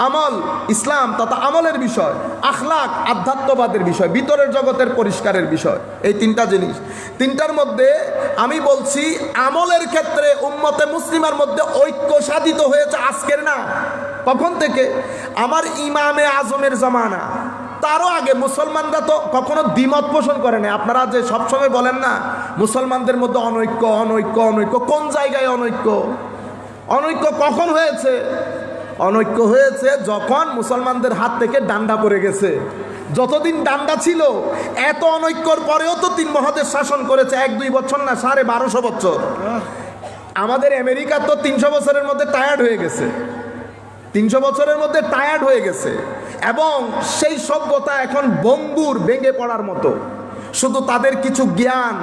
আমল ইসলাম তথা আমলের বিষয়, আখলাক আধ্যাত্মবাদের বিষয়, ভিতরের জগতের পরিষ্কারের বিষয়। এই 3টা জিনিস। 3টার মধ্যে আমি বলছি আমলের ক্ষেত্রে উম্মতে মুসলিমার মধ্যে ঐক্য সাধিত হয়েছে আজকের না, কখন থেকে? আমার ইমামে আজমের জামানা, তারও আগে মুসলমানরা তো কখনো দ্বিমত পোষণ করে না। আপনারা যে সবসময় বলেন না মুসলমানদের মধ্যে অনৈক্য অনৈক্য অনৈক্য, কোন জায়গায় অনৈক্য? অনৈক্য কখন হয়েছে? অনৈক্য হয়েছে যখন মুসলমানদের হাত থেকে ডান্ডা পড়ে গেছে। যতদিন ডান্ডা ছিল, এত অনৈক্যর পরেও তো 3 মহাদেশ শাসন করেছে, 1-2 বছর না, 1250 বছর। আমাদের আমেরিকা তো 300 বছরের মধ্যে টায়ার্ড হয়ে গেছে, 300 বছরের মধ্যে টায়ার্ড হয়ে গেছে। এবং সেই সভ্যতা এখন ভঙ্গুর, ভেঙে পড়ার মতো। শুধু তাদের কিছু জ্ঞান,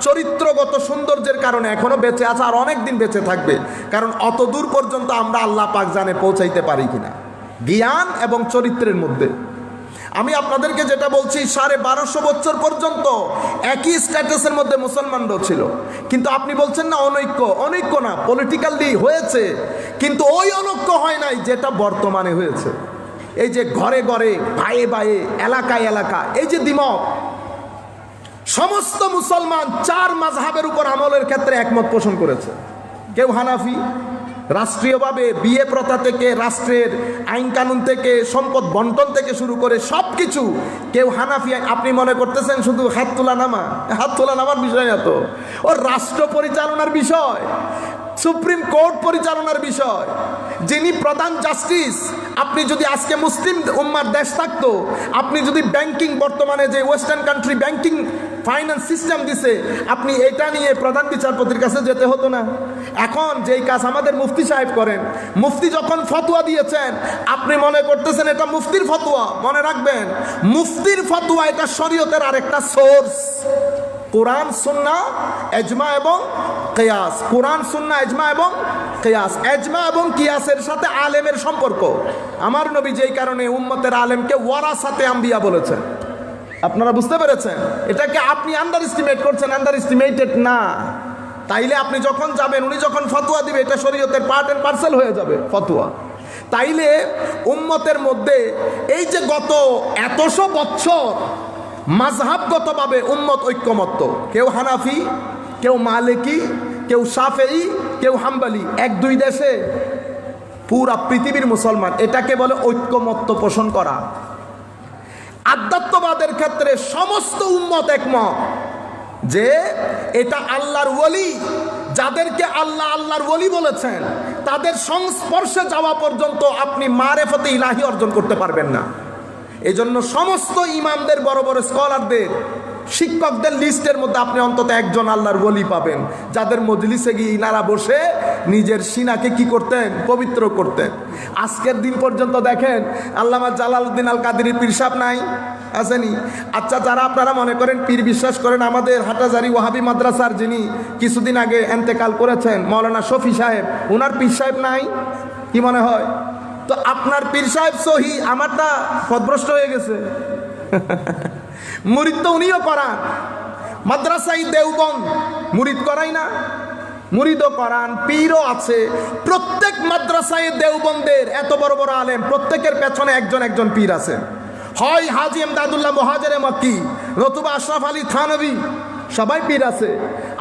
চরিত্রগত সৌন্দর্যের কারণে এখনো বেঁচে আছে, আর অনেক দিন বেঁচে থাকবে। কারণ অত দূর পর্যন্ত আমরা আল্লাহ পাক জানে পৌঁছাইতে পারি কিনা, জ্ঞান এবং চরিত্রের মধ্যে। আমি আপনাদেরকে যেটা বলছি, 1250 বছর পর্যন্ত একই স্ট্যাটাসের মধ্যে মুসলমানরাও ছিল। কিন্তু আপনি বলছেন না অনৈক্য, অনৈক্য না, পলিটিক্যালি হয়েছে, কিন্তু ওই অনৈক্য হয় নাই যেটা বর্তমানে হয়েছে। এই যে ঘরে ঘরে, ভাইয়ে ভাইয়ে, এলাকায় এলাকা, এই যে দ্বিমত, সমস্ত মুসলমান 4 মাযহাবের উপর আমলের ক্ষেত্রে একমত পোষণ করেছে। কেউ হানাফি, রাষ্ট্রীয়ভাবে বিয়ে প্রথা থেকে, রাষ্ট্রের আইন কানুন থেকে, সম্পদ বন্টন থেকে শুরু করে সব কিছু। কেউ হানাফি, আপনি মনে করতেছেন শুধু হাত তোলা নামা, হাত তোলা নামার বিষয় না তো, ওর রাষ্ট্র পরিচালনার বিষয়, সুপ্রিম কোর্ট পরিচালনার বিষয়। যিনি প্রধান জাস্টিস, আপনি যদি আজকে মুসলিম উম্মার দেশ থাকতো, আপনি যদি ব্যাংকিং, বর্তমানে যে western country banking finance system দিছে, আপনি এটা নিয়ে প্রধান বিচারপতির কাছে যেতে হতো না। এখন যেই কাজ আমাদের মুফতি সাহেব করেন, মুফতি যখন ফতোয়া দিয়েছেন, আপনি মনে করতেছেন এটা মুফতির ফতোয়া। মনে রাখবেন, মুফতির ফতোয়া এটা শরীয়তের আরেকটা সোর্স। কোরআন, সুন্নাহ, ইজমা এবং কিয়াস। কোরআন, সুন্নাহ, ইজমা এবং কিয়াস। ইজমা এবং কিয়াসের সাথে আলেমের সম্পর্ক। আমার নবী যেই কারণে উম্মতের আলেমকে ওয়ারাসাতে আম্বিয়া বলেছেন, আপনারা বুঝতে পেরেছেন? এটাকে আপনি আন্ডার এস্টিমেট করছেন, আন্ডার এস্টিমেটেড না। তাইলে আপনি যখন যাবেন, উনি যখন ফতোয়া দিবে, এটা শরীয়তের পার্ট এন্ড পার্সেল হয়ে যাবে ফতোয়া। তাইলে উম্মতের মধ্যে এই যে গত এতশো বছর মাযহাবগতভাবে উম্মত ঐক্যমত্য, কেউ হানাফি, কেউ মালিকি, কেউ শাফেঈ, কেউ হাম্বলি, 1-2 দেশে পুরা পৃথিবীর মুসলমান। এটাকে বলে ঐক্যমত্য পোষণ করা। আধ্যাত্মবাদের ক্ষেত্রে সমস্ত উম্মত একমত যে এটা আল্লাহর ওলি, যাদেরকে আল্লাহ আল্লাহর ওলি বলেছেন, তাদের সংস্পর্শে যাওয়া পর্যন্ত আপনি মারেফতে ইলাহি অর্জন করতে পারবেন না। এই জন্য সমস্ত ইমামদের, বড় বড় স্কলারদের, শিক্ষকদের লিস্টের মধ্যে আপনি অন্তত একজন আল্লাহর ওলি পাবেন, যাদের মজলিসে গিয়ে ইনারা বসে নিজের সিনাকে কি করতেন? পবিত্র করতেন। আজকের দিন পর্যন্ত দেখেন, আল্লামা জালালউদ্দিন আল কাদেরী পীর সাহেব নাই, আসেনি? আচ্ছা, যারা আপনারা মনে করেন পীর বিশ্বাস করেন, আমাদের হাটাজারি ওয়াহাবি মাদ্রাসার যিনি কিছুদিন আগে এন্তেকাল করেছেন, মাওলানা শফি সাহেব, ওনার পীর সাহেব নাই? কি মনে হয়? তো আপনার পীর সাহেব সহি, আমারটা পথভ্রষ্ট হয়ে গেছে। মুরিদ তো উনিও করান, মাদ্রাসাই দেওবন্দ মুরিদ করাই না? মুরিদও করান, পীরও আছে। প্রত্যেক মাদ্রাসায় দেওবন্দের এত বড় বড় আলেম, প্রত্যেকের পেছনে একজন একজন পীর আছে। হয় হাজি এমদাদুল্লাহ মুহাজিরে মক্কি, নতুবা আশরাফ আলী থানভী, সবাই পীর আছে।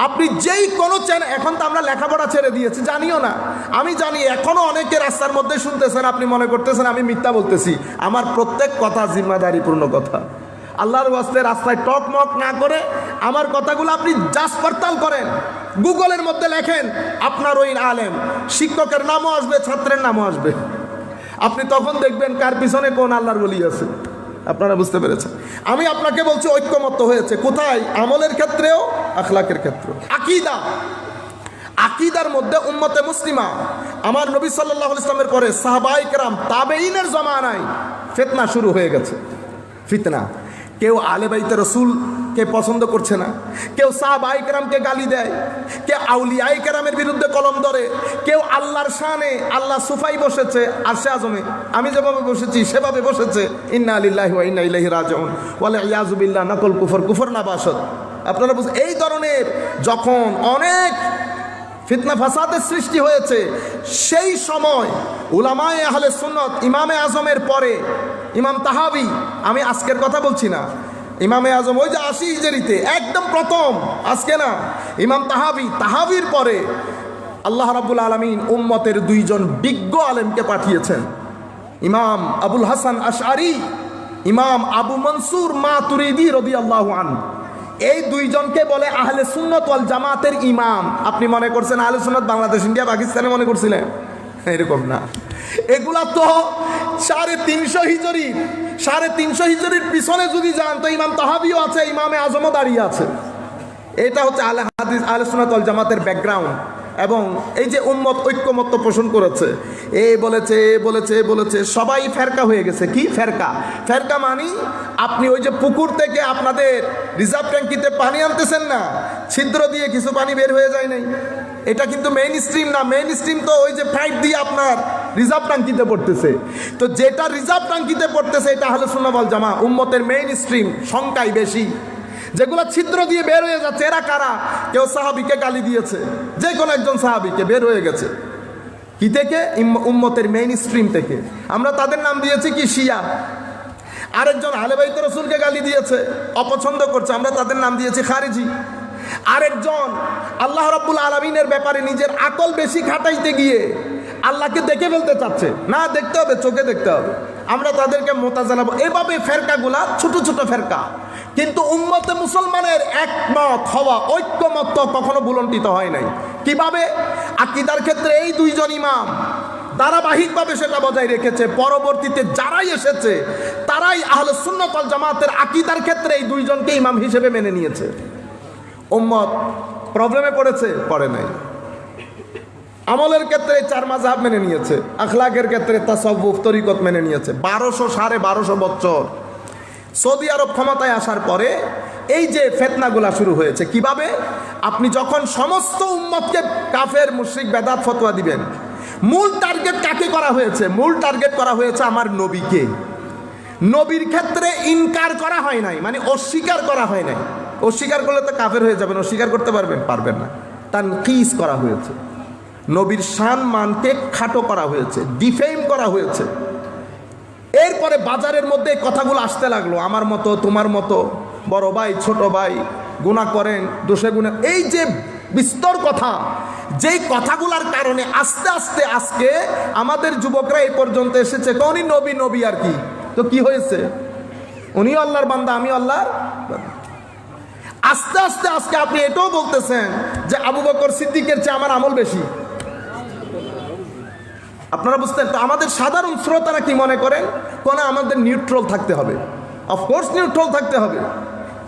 আপনি যেই কোনো চ্যানেল, এখন তো আমরা লেখাপড়া ছেড়ে দিয়েছি, জানিও না। আমি জানি এখনো অনেকে রাস্তার মধ্যে শুনতেছেন, আপনি মনে করতেছেন আমি মিথ্যা বলতেছি। আমার প্রত্যেক কথা জিম্মাদারিপূর্ণ কথা। আল্লাহর ওয়াস্তে রাস্তায় টক মক না করে আমার কথাগুলো আপনি যাচ পড়তাল করেন, গুগলের মধ্যে লেখেন, আপনার ওই আলেম, শিক্ষকের নামও আসবে, ছাত্রের নামও আসবে। আপনি তখন দেখবেন কার পিছনে কোন আল্লাহর ওলি আছে। আপনারা বুঝতে পেরেছেন? আমি আপনাকে বলছি ঐক্যমত্য হয়েছে কোথায়? আমলের ক্ষেত্রেও, আখলাকের ক্ষেত্রেও। আকীদা, আকীদার মধ্যে উম্মতে মুসলিমা, আমার নবী সাল্লাল্লাহু আলাইহি ওয়াসাল্লামের পরে সাহাবায়ে কেরাম, তাবেঈনের জমানায় ফিতনা শুরু হয়ে গেছে। ফিতনা, কেউ আলে বাইতে রসুলকে পছন্দ করছে না, কেউ সাহাবায়ে কেরামকে গালি দেয়, কেউ আউলিয়ায়ে কেরামের বিরুদ্ধে কলম ধরে, কেউ আল্লাহর শানে, আল্লাহ সুফাই বসেছে আরশে আজমে, আমি যেভাবে বসেছি সেভাবে বসেছে। ইন্না লিল্লাহি ওয়া ইন্না ইলাইহি রাজিউন, ওয়াল ইয়াযু বিল্লাহ, নকল কুফর, কুফর না বাসদ। আপনারা বুঝুন, এই ধরনের যখন অনেক ফিতনা ফাসাদের সৃষ্টি হয়েছে, সেই সময় উলামায়ে আহলে সুন্নাত, ইমামে আজমের পরে ইমাম তাহাবি, আমি আজকের কথা বলছি না, ইমামে আজম ওই যে 80 হিজরিতে একদম প্রথম, আজকে না, ইমাম তাহাবি, তাহাবির পরে আল্লাহ রাব্বুল আলামিন উম্মতের 2 জন বিজ্ঞ আলেমকে পাঠিয়েছেন, ইমাম আবুল হাসান আশআরি, ইমাম আবু মনসুর মাতুরিদি রাদিয়াল্লাহু আনহু। এই 2 জনকে বলে আহলে সুন্নাত ওয়াল জামাতের ইমাম। আপনি মনে করছেন আহলে সুন্নাত বাংলাদেশ, ইন্ডিয়া, পাকিস্তানে মনে করছিলেন? এরকম না। এগুলা তো 350 হিজরি, 350 হিজরির পিছনে যদি যান তো ইমাম তাহাবিও আছে, ইমামে আজমও দাঁড়িয়ে আছে। এটা হচ্ছে আহলে হাদিস, আহলে সুন্নাত ওয়াল জামাতের ব্যাকগ্রাউন্ড। এবং এই যে উম্মত ঐক্যমত্য পোষণ করেছে, এ বলেছে এ বলেছে এ বলেছে, সবাই ফেরকা হয়ে গেছে। কি ফেরকা? ফেরকা মানি আপনি ওই যে পুকুর থেকে আপনাদের রিজার্ভ ট্যাঙ্কিতে পানি আনতেছেন না, ছিদ্র দিয়ে কিছু পানি বের হয়ে যায় নাই, এটা কিন্তু মেইন স্ট্রিম না। মেইন স্ট্রিম তো ওই যে পাইপ দিয়ে আপনার রিজার্ভ ট্যাঙ্কিতে পড়তেছে। তো যেটা রিজার্ভ ট্যাঙ্কিতে পড়তেছে এটা আহলে সুন্নাহ ওয়াল জামাত উম্মতের মেইন স্ট্রিম, সংখ্যাই বেশি। যেগুলো ছিদ্র দিয়ে বের হয়ে যাচ্ছে এরা কারা? কেউ সাহাবীকে গালি দিয়েছে, যে কোনো একজন সাহাবীকে, বের হয়ে গেছে কি থেকে? উম্মতের মেইন স্ট্রিম থেকে। আমরা তাদের নাম দিয়েছি কি? শিয়া। আরেকজন আহলে বাইত রাসূলকে গালি দিয়েছে, অপছন্দ করছে, আমরা তাদের নাম দিয়েছি খারিজি। আরেকজন আল্লাহ রাব্বুল আলামিনের ব্যাপারে নিজের আকল বেশি খাটাইতে গিয়ে আল্লাহকে দেখে ফেলতে চাচ্ছে, না দেখতে হবে, চোখে দেখতে হবে, আমরা তাদেরকে মুতাজিলা। এভাবে ফেরকাগুলা ছোট ছোট ফেরকা, কিন্তু উম্মতে মুসলমানের একমত হওয়া, ঐক্যমত্য কখনো বুলন্ডিত হয় নাই। কিভাবে? আকীদার ক্ষেত্রে এই দুইজন ইমাম ধারাবাহিকভাবে সেটা বজায় রেখেছে। পরবর্তীতে যারাই এসেছে তারাই আহলে সুন্নাত ওয়াল জামাতের আকীদার ক্ষেত্রে এই দুইজনকে ইমাম হিসেবে মেনে নিয়েছে। উম্মত প্রবলেমে পড়েছে? পড়ে নাই। আমলের ক্ষেত্রে 4 মাযহাব মেনে নিয়েছে, আখলাকের ক্ষেত্রে তাসাউফ তরিকত মেনে নিয়েছে। 1200 বছর সৌদি আরব ক্ষমতায় আসার পরে এই যে ফিতনাগুলা শুরু হয়েছে। কিভাবে? আপনি যখন সমস্ত উম্মতকে কাফের মুশরিক বেদাত ফতোয়া দিবেন, মূল টার্গেট কাকে করা হয়েছে? মূল টার্গেট করা হয়েছে আমার নবীকে। নবীর ক্ষেত্রে ইনকার করা হয় নাই, মানে অস্বীকার করা হয় নাই। অস্বীকার করলে তো কাফের হয়ে যাবেন, অস্বীকার করতে পারবেন? পারবেন না। তানকিস করা হয়েছে, নবীর শান মানকে খাটো করা হয়েছে, ডিফেম করা হয়েছে। এরপরে বাজারের মধ্যে কথাগুলো আসতে লাগলো, আমার মতো, তোমার মতো, বড় ভাই ছোট ভাই, গুনাহ করেন, দোষে গুনাহ, এই যে বিস্তর কথা, যেই কথাগুলোর কারণে আস্তে আস্তে আজকে আমাদের যুবকরা এই পর্যন্ত এসেছে। উনি নবী, নবী আর কি, তো কি হয়েছে? উনি আল্লাহর বান্দা, আমি আল্লাহর বান্দা। আস্তে আস্তে আজকে আপনি এটাও বলতেছেন যে আবু বকর সিদ্দিকের চেয়ে আমার আমল বেশি। আপনারা বুঝতেন তো? আমাদের সাধারণ শ্রোতারা কি মনে করেন? কোন আমাদের নিউট্রাল থাকতে হবে, অফকোর্স নিউট্রাল থাকতে হবে,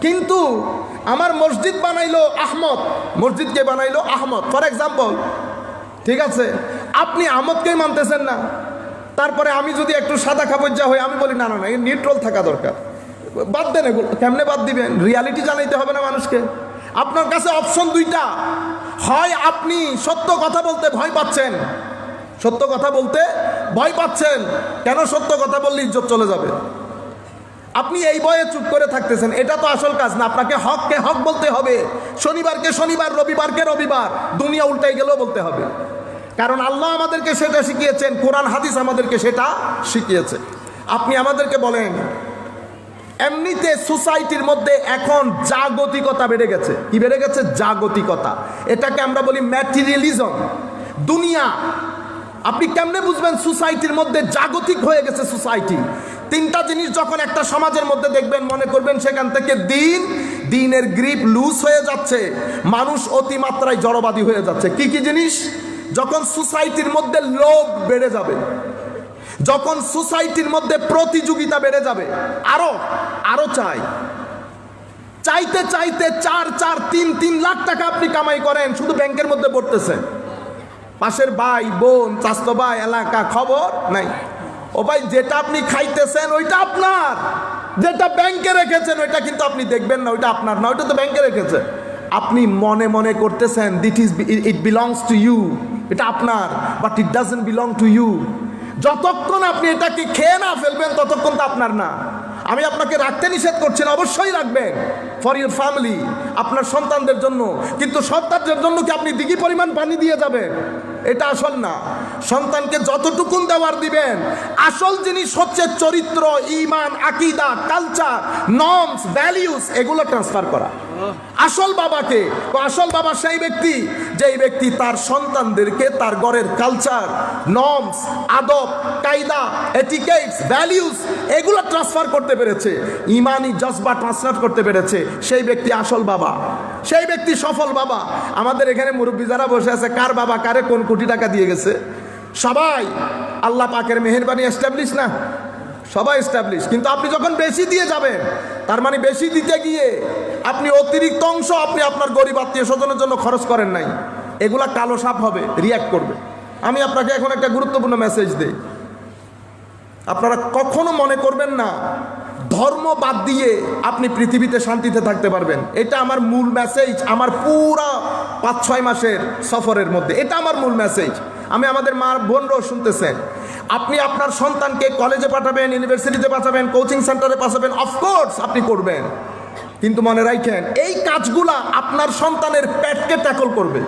কিন্তু আমার মসজিদ বানাইলো আহমদ, মসজিদকে বানাইলো আহমদ ফর এক্সাম্পল, ঠিক আছে? আপনি আহমদকেই মানতেছেন না, তারপরে আমি যদি একটু সাদা খাবজ্জা হই, আমি বলি না না না, নিউট্রাল থাকা দরকার, বাদ দেন এগুলো। কেমনে বাদ দিবেন? রিয়ালিটি জানাইতে হবে না মানুষকে। আপনার কাছে অপশন দুইটা, হয় আপনি সত্য কথা বলতে ভয় পাচ্ছেন, সত্য কথা বলতে ভয় পাচ্ছেন, কেন? সত্য কথা বললে ইজ্জত চলে যাবে, আপনি এই ভয়ে চুপ করে থাকতেছেন। এটা তো আসল কাজ না, আপনাকে হককে হক বলতে হবে, শনিবারকে শনিবার, রবিবারকে রবিবার, দুনিয়া উল্টাই গেলেও বলতে হবে, কারণ আল্লাহ আমাদেরকে সেটা শিখিয়েছেন, কোরআন হাদিস আমাদেরকে সেটা শিখিয়েছে। আপনি আমাদেরকে বলেন, এমনিতে সোসাইটির মধ্যে এখন জাগতিকতা বেড়ে গেছে। কি বেড়ে গেছে? জাগতিকতা। এটাকে আমরা বলি ম্যাটেরিয়ালিজম, দুনিয়া। আপনি কেমনে বুঝবেন সোসাইটির মধ্যে জাগতিক হয়ে গেছে সোসাইটি? 3টা জিনিস যখন একটা সমাজের মধ্যে দেখবেন, মনে করবেন সেখান থেকে দিনের গ্রিপ লুজ হয়ে যাচ্ছে, মানুষ অতিমাত্রায় জড়বাদী হয়ে যাচ্ছে। কি কি জিনিস? যখন সোসাইটির মধ্যে লোভ বেড়ে যাবে, যখন সোসাইটির মধ্যে প্রতিযোগিতা বেড়ে যাবে, আরো চাইতে চাইতে 4-3 লাখ টাকা আপনি কামাই করেন, শুধু ব্যাংকের মধ্যে পড়তেছে, পাশের ভাই বোন চাচতো ভাই এলাকা খবর নাই। ও ভাই, যেটা আপনি খাইতেছেন ওইটা আপনার, যেটা ব্যাংকে রেখেছেন ওইটা কিন্তু আপনি দেখবেন না, ওইটা আপনার না, ওইটা তো ব্যাংকে রেখেছে। আপনি মনে মনে করতেছেন ইট বিলংস টু ইউ, এটা আপনার, but it doesn't belong to you. যতক্ষণ আপনি এটাকে খেয়ে না ফেলবেন ততক্ষণ তো আপনার না। আমি আপনাকে রাখতে নিষেধ করছি না, অবশ্যই রাখবেন ফর ইউর ফ্যামিলি, আপনার সন্তানদের জন্য, কিন্তু সন্তানদের জন্য কি আপনি দিঘি পরিমাণ পানি দিয়ে যাবেন? এটা আসল না। সন্তানকে যতটুকুন দেওয়ার দিবেন, আসল জিনিস হচ্ছে চরিত্র, ঈমান, আকীদা, কালচার, নর্মস, ভ্যালিউস, এগুলো ট্রান্সফার করা। আসল বাবাকে, আসল বাবা সেই ব্যক্তি যেই ব্যক্তি তার সন্তানদেরকে তার ঘরের কালচার, নর্মস, আদব, কায়দা, এটিকেটস, ভ্যালিউস এগুলো ট্রান্সফার করতে পেরেছে, ঈমানি জজবা ট্রান্সফার করতে পেরেছে, সেই ব্যক্তি আসল বাবা, সেই ব্যক্তি সফল বাবা। আমাদের এখানে মুরব্বী যারা বসে আছে, কার বাবা কারে কোন কোটি টাকা দিয়ে গেছে? সবাই আল্লাহ পাকের মেহেরবানি এস্টাবলিশ না? সবাই এস্টাবলিশ। কিন্তু আপনি যখন বেশি দিয়ে যাবেন, তার মানে বেশি দিতে গিয়ে আপনি অতিরিক্ত অংশ আপনি আপনার গরিব আত্মীয় স্বজনের জন্য খরচ করেন নাই, এগুলা কালো সাপ হবে, রিয়াক্ট করবে। আমি আপনাকে এখন একটা গুরুত্বপূর্ণ মেসেজ দেই, আপনারা কখনো মনে করবেন না ধর্ম বাদ দিয়ে আপনি পৃথিবীতে শান্তিতে থাকতে পারবেন। এটা আমার মূল মেসেজ, আমার পুরা 5-6 মাসের সফরের মধ্যে এটা আমার মূল মেসেজ। আমি আমাদের মা বোনরাও শুনতেছেন, আপনি আপনার সন্তানকে কলেজে পাঠাবেন, ইউনিভার্সিটিতে পাঠাবেন, কোচিং সেন্টারে পাঠাবেন, অফকোর্স আপনি করবেন, কিন্তু মনে রাখেন এই কাজগুলা আপনার সন্তানের পেটকে ট্যাকল করবে,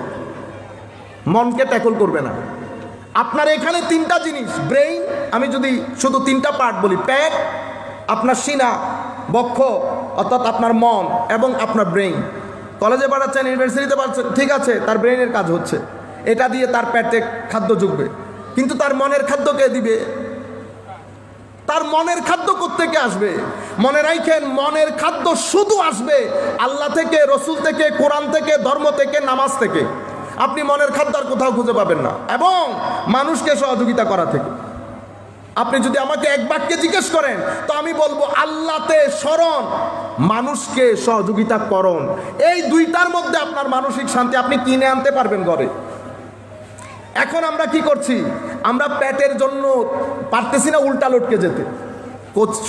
মনকে ট্যাকল করবে না। আপনার এখানে 3টা জিনিস, ব্রেইন, আমি যদি শুধু 3টা পার্ট বলি, পেট, আপনার সিনা, বক্ষ অর্থাৎ আপনার মন এবং আপনার ব্রেইন। কলেজে পাঠাচ্ছেন, ইউনিভার্সিটিতে পাঠাচ্ছেন, ঠিক আছে, তার ব্রেইনের কাজ হচ্ছে, এটা দিয়ে তার পেটে খাদ্য জুগবে, কিন্তু তার মনের খাদ্য কে দিবে? তার মনের খাদ্য কোত্থেকে আসবে? মনে রাখেন, মনের খাদ্য শুধু আসবে আল্লাহ থেকে, রসুল থেকে, কোরআন থেকে, ধর্ম থেকে, নামাজ থেকে। আপনি মনের খাদ্য আর কোথাও খুঁজে পাবেন না, এবং মানুষকে সহযোগিতা করা থেকে। আপনি যদি আমাকে এক বাক্যে জিজ্ঞেস করেন তো আমি বলবো আল্লাহতে স্মরণ, মানুষকে সহযোগিতা করণ। এই দুইটার মধ্যে আপনার মানসিক শান্তি আপনি কিনে আনতে পারবেন ঘরে। এখন আমরা কি করছি? আমরা পেটের জন্য পারতেছি না উল্টা লটকে যেতে,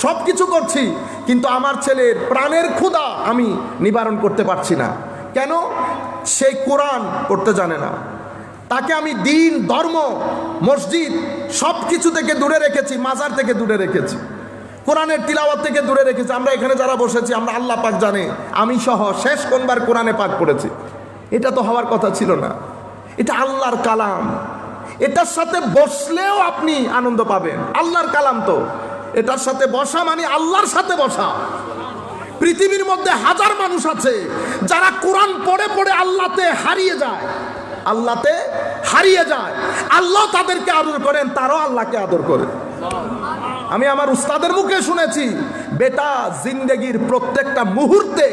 সব কিছু করছি, কিন্তু আমার ছেলের প্রাণের ক্ষুধা আমি নিবারণ করতে পারছি না। কেন? সেই কোরআন পড়তে জানে না, তাকে আমি দিন, ধর্ম, মসজিদ সব কিছু থেকে দূরে রেখেছি, মাজার থেকে দূরে রেখেছি, কোরআনের তিলাওয়াত থেকে দূরে রেখেছি। আমরা এখানে যারা বসেছি, আমরা আল্লাহ পাক জানে আমি সহ শেষ কোনবার কোরআনে পাক পড়েছি। এটা তো হওয়ার কথা ছিল না, এটা আল্লাহর কালাম, এটার সাথে বসলেও আপনি আনন্দ পাবেন। আল্লাহর কালাম তো, এটার সাথে বসা মানে আল্লাহর সাথে বসা। পৃথিবীর মধ্যে হাজার মানুষ আছে যারা কোরআন পড়ে পড়ে আল্লাহতে হারিয়ে যায়, আল্লাহতে হারিয়ে যায়। আল্লাহ তাদেরকে আদর করেন, তারাও আল্লাহকে আদর করে। আমি আমার উস্তাদের মুখে শুনেছি, বেটা জিন্দেগির প্রত্যেকটা মুহূর্তে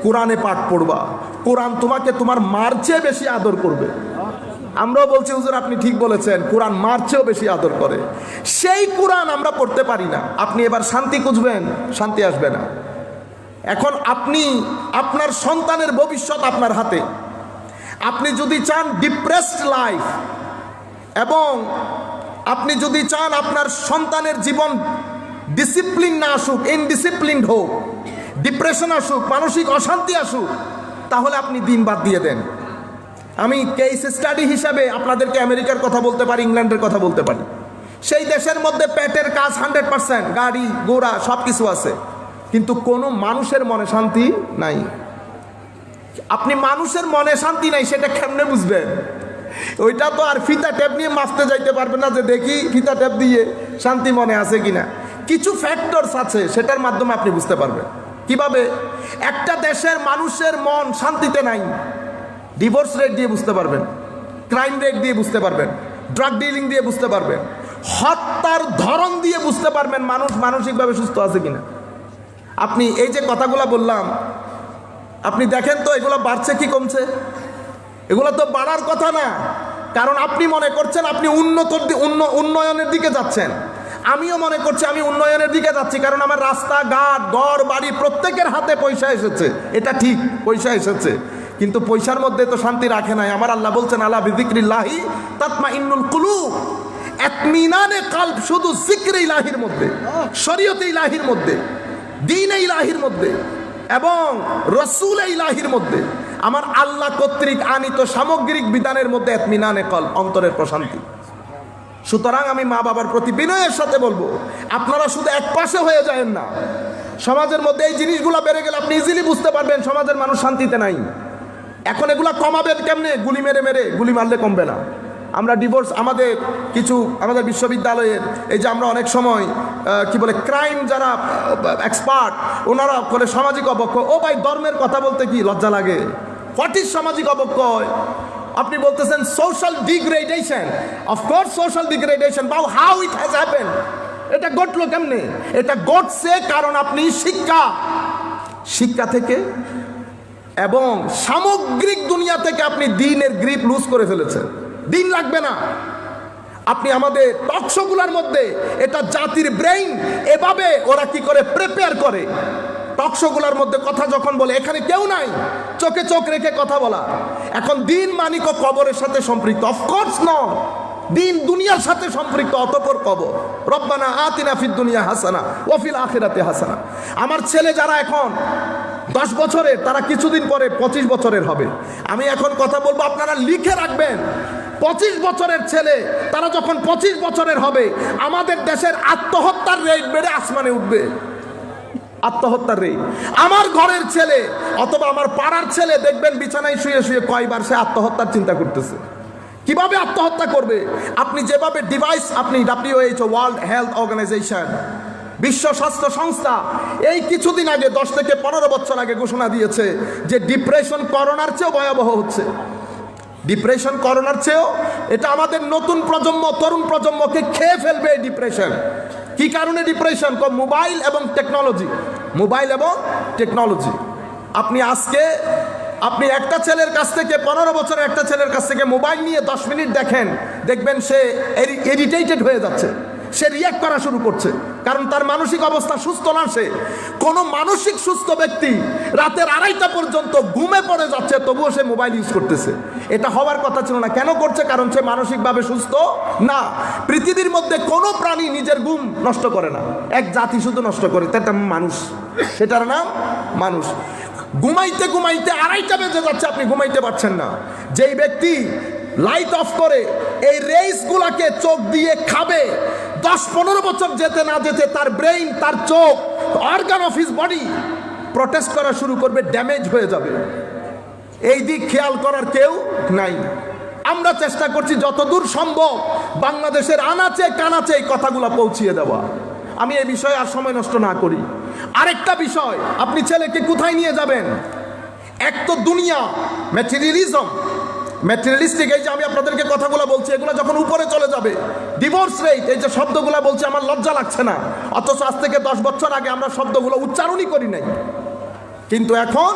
কোরআনে পাক পড়বা, কোরআন তোমাকে তোমার মার চেয়ে বেশি আদর করবে। আমরাও বলছি হুজুর আপনি ঠিক বলেছেন, কোরআন মার চেয়েও বেশি আদর করে। সেই কোরআন আমরা পড়তে পারি না। আপনি এবার শান্তি খুঁজবেন, শান্তি আসবে না। এখন আপনি, আপনার সন্তানের ভবিষ্যৎ আপনার হাতে। আপনি যদি চান ডিপ্রেসড লাইফ, এবং আপনি যদি চান আপনার সন্তানের জীবন ডিসিপ্লিন না আসুক, ইনডিসিপ্লিনড হোক, ডিপ্রেশন আসুক, মানসিক অশান্তি আসুক, তাহলে আপনি দিন বাদ দিয়ে দেন। আমি কেস স্টাডি হিসাবে আপনাদেরকে আমেরিকার কথা বলতে পারি, ইংল্যান্ডের কথা বলতে পারি। সেই দেশের মধ্যে পেটের কাজ 100%, গাড়ি ঘোড়া সব কিছু আছে, কিন্তু কোনো মানুষের মনে শান্তি নাই। আপনি মানুষের মনে শান্তি নাই সেটা কেমনে বুঝবেন? ওইটা তো আর ফিতা টেপ নিয়ে মাপতে যাইতে পারবেন না যে দেখি ফিতা টেপ দিয়ে শান্তি মনে আছে কিনা। কিছু ফ্যাক্টরস আছে, সেটার মাধ্যমে আপনি বুঝতে পারবেন। কিভাবে? একটা দেশের মানুষের মন শান্তিতে নাই, ডিভোর্স রেট দিয়ে বুঝতে পারবেন, ক্রাইম রেট দিয়ে বুঝতে পারবেন, ড্রাগ ডিলিং দিয়ে বুঝতে পারবেন, হত্যার ধরন দিয়ে বুঝতে পারবেন মানুষ মানসিকভাবে সুস্থ আছে কিনা। আপনি এই যে কথাগুলো বললাম, আপনি দেখেন তো এগুলো বাড়ছে কি কমছে? এগুলো তো বাড়ার কথা না, কারণ আপনি মনে করছেন আপনি উন্নয়নের দিকে যাচ্ছেন। আমিও মনে করছি আমি উন্নয়নের দিকে যাচ্ছি, কারণ আমার রাস্তাঘাট, ঘর বাড়ি প্রত্যেকের হাতে পয়সা এসেছে। এটা ঠিক, পয়সা এসেছে, কিন্তু পয়সার মধ্যে তো শান্তি রাখে নাই। আমার আল্লাহ বলছেন আলা বিযিকরিল্লাহি তাতমাইন্নুল কুলুব, ইতমিনানে কলব শুধু জিক্রে ইলাহির মধ্যে, শরীয়তে ইলাহির মধ্যে, দ্বীনে ইলাহির মধ্যে এবং রাসূল ইলাহির মধ্যে, আমার আল্লাহ কর্তৃক আনিত সামগ্রিক বিধানের মধ্যে ইতমিনানে কলব, অন্তরের প্রশান্তি। সুতরাং আমি মা বাবার প্রতি বিনয়ের সাথে বলবো, আপনারা শুধু এক পাশে হয়ে যাবেন না। সমাজের মধ্যে এই জিনিসগুলো বেড়ে গেলে আপনি ইজিলি বুঝতে পারবেন সমাজের মানুষ শান্তিতে নাই। এখন এগুলা কমাবেন কেমনে? গুলি মেরে মেরে, গুলি মারলে কমবে না। আমরা ডিভোর্স, আমাদের বিশ্ববিদ্যালয়ের এই যে আমরা অনেক সময় কি বলে ক্রাইম যারা এক্সপার্ট ওনারা করে সামাজিক অবক্ষয়। ও ভাই, ধর্মের কথা বলতে কি লজ্জা লাগে? হোয়াট ইজ সামাজিক অবক্ষয়? আপনি বলতেছেন social degradation. Of course social degradation, বাউ হাউ ইট হ্যাজ হ্যাপেন। এটা ঘটলো কেমনে? এটা ঘটছে কারণ আপনি শিক্ষা থেকে এবং সামগ্রিক দুনিয়া থেকে আপনি দ্বীনের গ্রিপ লুজ করে ফেলেছেন। দিন লাগবে না। আপনি আমাদের টকশোগুলোর মধ্যে এটা জাতির ব্রেইন, এভাবে ওরা কি করে প্রিপেয়ার করে, টকশোগুলোর মধ্যে কথা যখন বলে, এখানে কেউ নাই চোখে চোখ রেখে কথা বলা। এখন দিন মানিক কবরের সাথে সম্পৃক্ত? অফকোর্স নয়, দিন দুনিয়ার সাথে সম্পৃক্ত, অতঃপর কবর। রব্বানা আতিনা ফিদ দুনিয়া হাসানা ওয়া ফিল আখিরাতি হাসানা। আমার ছেলে যারা এখন 10 বছরের, তারা কিছুদিন পরে 25 বছরের হবে। আমি এখন কথা বলবো, আপনারা লিখে রাখবেন। 25 বছরের ছেলে তারা যখন 25 বছরের হবে, আমাদের দেশের আত্মহত্যার রেট বেড়ে আসমানে উঠবে। আত্মহত্যার রেট। আমার ঘরের ছেলে অথবা আমার পাড়ার ছেলে দেখবেন বিছানায় শুয়ে শুয়ে কয়বার সে আত্মহত্যার চিন্তা করতেছে। কিভাবে আত্মহত্যা করবে? আপনি যেভাবে ডিভাইস, আপনি WHO ওয়ার্ল্ড হেলথ অর্গানাইজেশন, বিশ্ব স্বাস্থ্য সংস্থা এই কিছুদিন আগে 10 থেকে 15 বছর আগে ঘোষণা দিয়েছে যে ডিপ্রেশন করোনার চেয়েও ভয়াবহ হচ্ছে। ডিপ্রেশন করোনার চেয়েও, এটা আমাদের নতুন প্রজন্ম, তরুণ প্রজন্মকে খেয়ে ফেলবে এই ডিপ্রেশন। কি কারণে ডিপ্রেশন? মোবাইল এবং টেকনোলজি। মোবাইল এবং টেকনোলজি। আপনি একটা ছেলের কাছ থেকে, 15 বছরের একটা ছেলের কাছ থেকে মোবাইল নিয়ে 10 মিনিট দেখবেন সে ইরিটেটেড হয়ে যাচ্ছে, সে রিয়াক্ট করা শুরু করছে, কারণ তার মানসিক অবস্থা সুস্থ না। সে কোনো মানসিক সুস্থ ব্যক্তি রাতের 2:30 পর্যন্ত ঘুমে পড়ে যাচ্ছে, তবুও সে মোবাইল ইউজ করতেছে। এটা হওয়ার কথা ছিল না। কেন করছে? কারণ সে মানসিকভাবে সুস্থ না। পৃথিবীর মধ্যে কোনো প্রাণী নিজের ঘুম নষ্ট করে না, এক জাতি শুধু নষ্ট করে, তার নাম মানুষ। সেটার নাম মানুষ। ঘুমাইতে ঘুমাইতে 2:30 বেজে যাচ্ছে, আপনি ঘুমাইতে পারছেন না। যেই ব্যক্তি লাইট অফ করে এই রেইস গুলাকে চোখ দিয়ে খাবে, 10-15 বছর যেতে না যেতে তার ব্রেইন, তার চোখ, organ of his body protest করা শুরু করবে, ড্যামেজ হয়ে যাবে। এই দিক খেয়াল করার কেউ নাই। আমরা চেষ্টা করছি যতদূর সম্ভব বাংলাদেশের আনাচে কানাচে এই কথাগুলো পৌঁছিয়ে দেওয়া। আমি এই বিষয়ে আর সময় নষ্ট না করি। আরেকটা বিষয়, আপনি ছেলেকে কোথায় নিয়ে যাবেন? এক তো দুনিয়া, ম্যাটেরিয়ালিস্টিক, এই যে আমি আপনাদেরকে কথাগুলো বলছি, এগুলো যখন উপরে চলে যাবে, ডিভোর্স রেট, এই যে শব্দগুলো বলছি আমার লজ্জা লাগছে না, অথচ আজ থেকে 10 বছর আগে আমরা শব্দগুলো উচ্চারণই করি নাই। কিন্তু এখন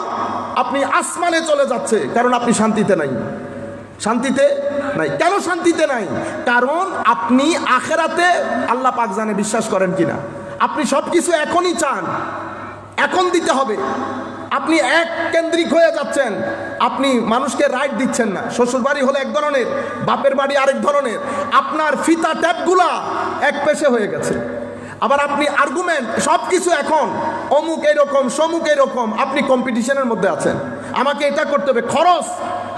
আপনি আসমানে চলে যাচ্ছে, কারণ আপনি শান্তিতে নাই। শান্তিতে নাই। কেন শান্তিতে নাই? কারণ আপনি আখেরাতে আল্লাহ পাক জানে বিশ্বাস করেন কিনা। আপনি সব কিছু এখনই চান, এখন দিতে হবে। আপনি এক কেন্দ্রিক হয়ে যাচ্ছেন, আপনি মানুষকে রাইট দিচ্ছেন না। শ্বশুর বাড়ি হলে এক ধরনের, বাপের বাড়ি আরেক ধরনের। আপনার ফিতা ট্যাপগুলা এক পেশে হয়ে গেছে। আবার আপনি আর্গুমেন্ট, সব কিছু এখন অমুক এরকম, সমুক এরকম, আপনি কম্পিটিশনের মধ্যে আছেন। আমাকে এটা করতে হবে। খরচ,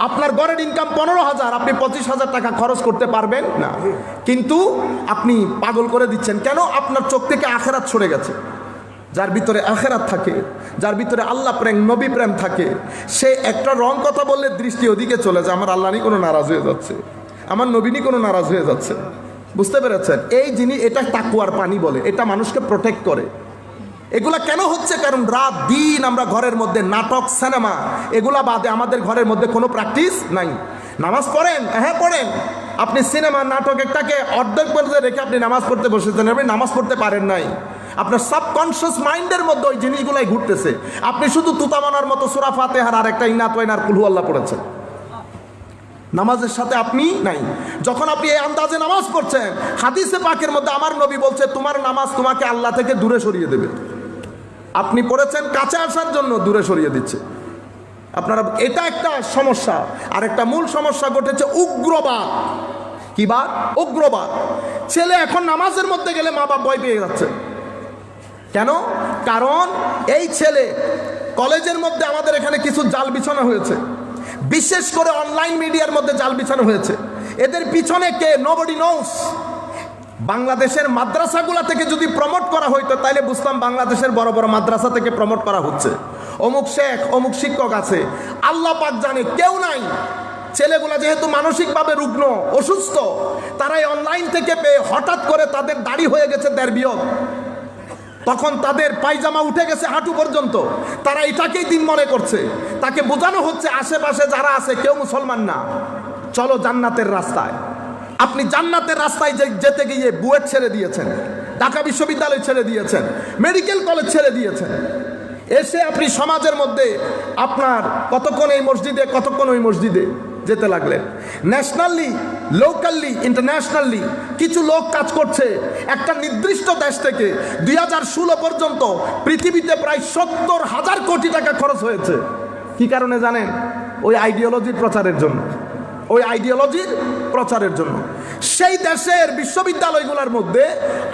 আপনার গড়ের ইনকাম 15,000, আপনি 25,000 টাকা খরচ করতে পারবেন না, কিন্তু আপনি পাগল করে দিচ্ছেন। কেন? আপনার চোখ থেকে আখেরাত সরে গেছে। যার ভিতরে আখেরাত থাকে, যার ভিতরে আল্লাহ প্রেম, নবী প্রেম থাকে, সে একটা রং কথা বললে দৃষ্টি ওদিকে চলে যায়, আমার আল্লাহ নি কোনো নারাজ হয়ে যাচ্ছে, আমার নবী নি কোনো নারাজ হয়ে যাচ্ছে। বুঝতে পেরেছেন? এই জিনিস, এটা তাকুয়ার পানি বলে, এটা মানুষকে প্রোটেক্ট করে। এগুলা কেন হচ্ছে? কারণ রাত দিন আমরা ঘরের মধ্যে নাটক, সিনেমা, এগুলা বাদে আমাদের ঘরের মধ্যে কোনো প্র্যাকটিস নাই। নামাজ পড়েন? হ্যাঁ পড়েন। আপনি সিনেমা, নাটক একটাকে অর্ধেক পর্যন্ত রেখে আপনি নামাজ পড়তে বসেছেন, আপনি নামাজ পড়তে পারেন নাই। আপনার সাবকনশিয়াস মাইন্ডের মধ্যে ওই জিনিসগুলাই ঘুরতেছে। আপনি শুধু তুতামানার মতো সূরা ফাতিহার আর একটা ইনাত ওয়াইনার কুল হু আল্লাহ পড়েছেন, নামাজের সাথে আপনি নাই। যখন আপনি এই আন্দাজে নামাজ পড়ছেন, হাদিসে পাকের মধ্যে আমার নবী বলছে তোমার নামাজ তোমাকে আল্লাহ থেকে দূরে সরিয়ে দেবে। আপনি পড়েছেন কাছে আসার জন্য, দূরে সরিয়ে দিচ্ছে। আপনারা, এটা একটা সমস্যা। আর একটা মূল সমস্যা ঘটেছে উগ্রবাদ। কি বাদ? উগ্রবাদ। ছেলে এখন নামাজের মধ্যে গেলে মা বাপ ভয় পেয়ে যাচ্ছে। কেন? কারণ এই ছেলে কলেজের মধ্যে, আমাদের এখানে কিছু জাল বিছানো হয়েছে, বিশেষ করে অনলাইন মিডিয়ার মধ্যে জাল বিছানো হয়েছে। এদের পিছনে কে? নোবডি নোস। বাংলাদেশের মাদ্রাসাগুলা থেকে যদি প্রমোট করা হইতো, তাইলে বুঝতাম বাংলাদেশের বড় বড় মাদ্রাসা থেকে প্রমোট করা হচ্ছে। অমুক শেখ, অমুক শিক্ষক আছে, আল্লাহ পাক জানে কেউ নাই। ছেলেগুলা যেহেতু মানসিকভাবে রুগ্ন, অসুস্থ, তারাই অনলাইন থেকে পেয়ে হঠাৎ করে তাদের দাড়ি হয়ে গেছে 1.5 বিয়ত, তখন তাদের পায়জামা উঠে গেছে হাঁটু পর্যন্ত। তারা এটাকেই দিন মনে করছে। তাকে বোঝানো হচ্ছে আশেপাশে যারা আছে কেউ মুসলমান না, চলো জান্নাতের রাস্তায়। আপনি জান্নাতের রাস্তায় যেতে গিয়ে বুয়েট ছেড়ে দিয়েছেন, ঢাকা বিশ্ববিদ্যালয় ছেড়ে দিয়েছেন, মেডিকেল কলেজ ছেড়ে দিয়েছেন। এসে আপনি সমাজের মধ্যে আপনার কতক্ষণ এই মসজিদে, কতক্ষণ ওই মসজিদে, যেতে লাগলেন। ন্যাশনালি, লোকালি, ইন্টারন্যাশনালি কিছু লোক কাজ করছে। একটা নির্দিষ্ট দেশ থেকে 2016 পর্যন্ত পৃথিবীতে প্রায় 70,000 কোটি টাকা খরচ হয়েছে। কি কারণে জানেন? ওই আইডিওলজির প্রচারের জন্য, ওই আইডিওলজির প্রচারের জন্য। সেই দেশের বিশ্ববিদ্যালয়গুলোর মধ্যে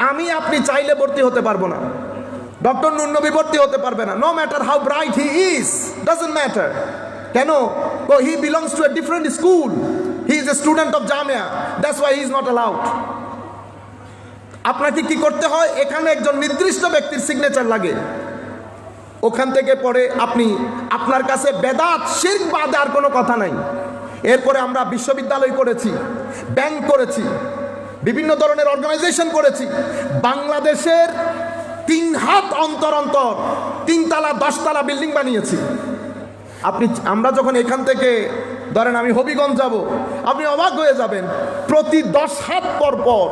আমি আপনি চাইলে ভর্তি হতে পারবো না। ডক্টর নূর নবী ভর্তি হতে পারবে না, no matter how bright he is, doesn't matter. কেন? He belongs to a different school, he is a student of Jamia, that's why he is not allowed. আপনাকে কি করতে হয়? এখানে একজন নির্দিষ্ট ব্যক্তির সিগনেচার লাগে, ওখান থেকে পরে আপনি, আপনার কাছে বেদাত শিরক বাদে আর কোনো কথা নাই। এরপরে আমরা বিশ্ববিদ্যালয় করেছি, ব্যাংক করেছি, বিভিন্ন ধরনের অর্গানাইজেশন করেছি। বাংলাদেশের 3 হাত অন্তর অন্তর 3 তলা 10 তলা বিল্ডিং বানিয়েছি। আমরা যখন এখান থেকে ধরেন আমি হবিগঞ্জ যাব, আপনি অবাক হয়ে যাবেন, প্রতি 10 হাত পর পর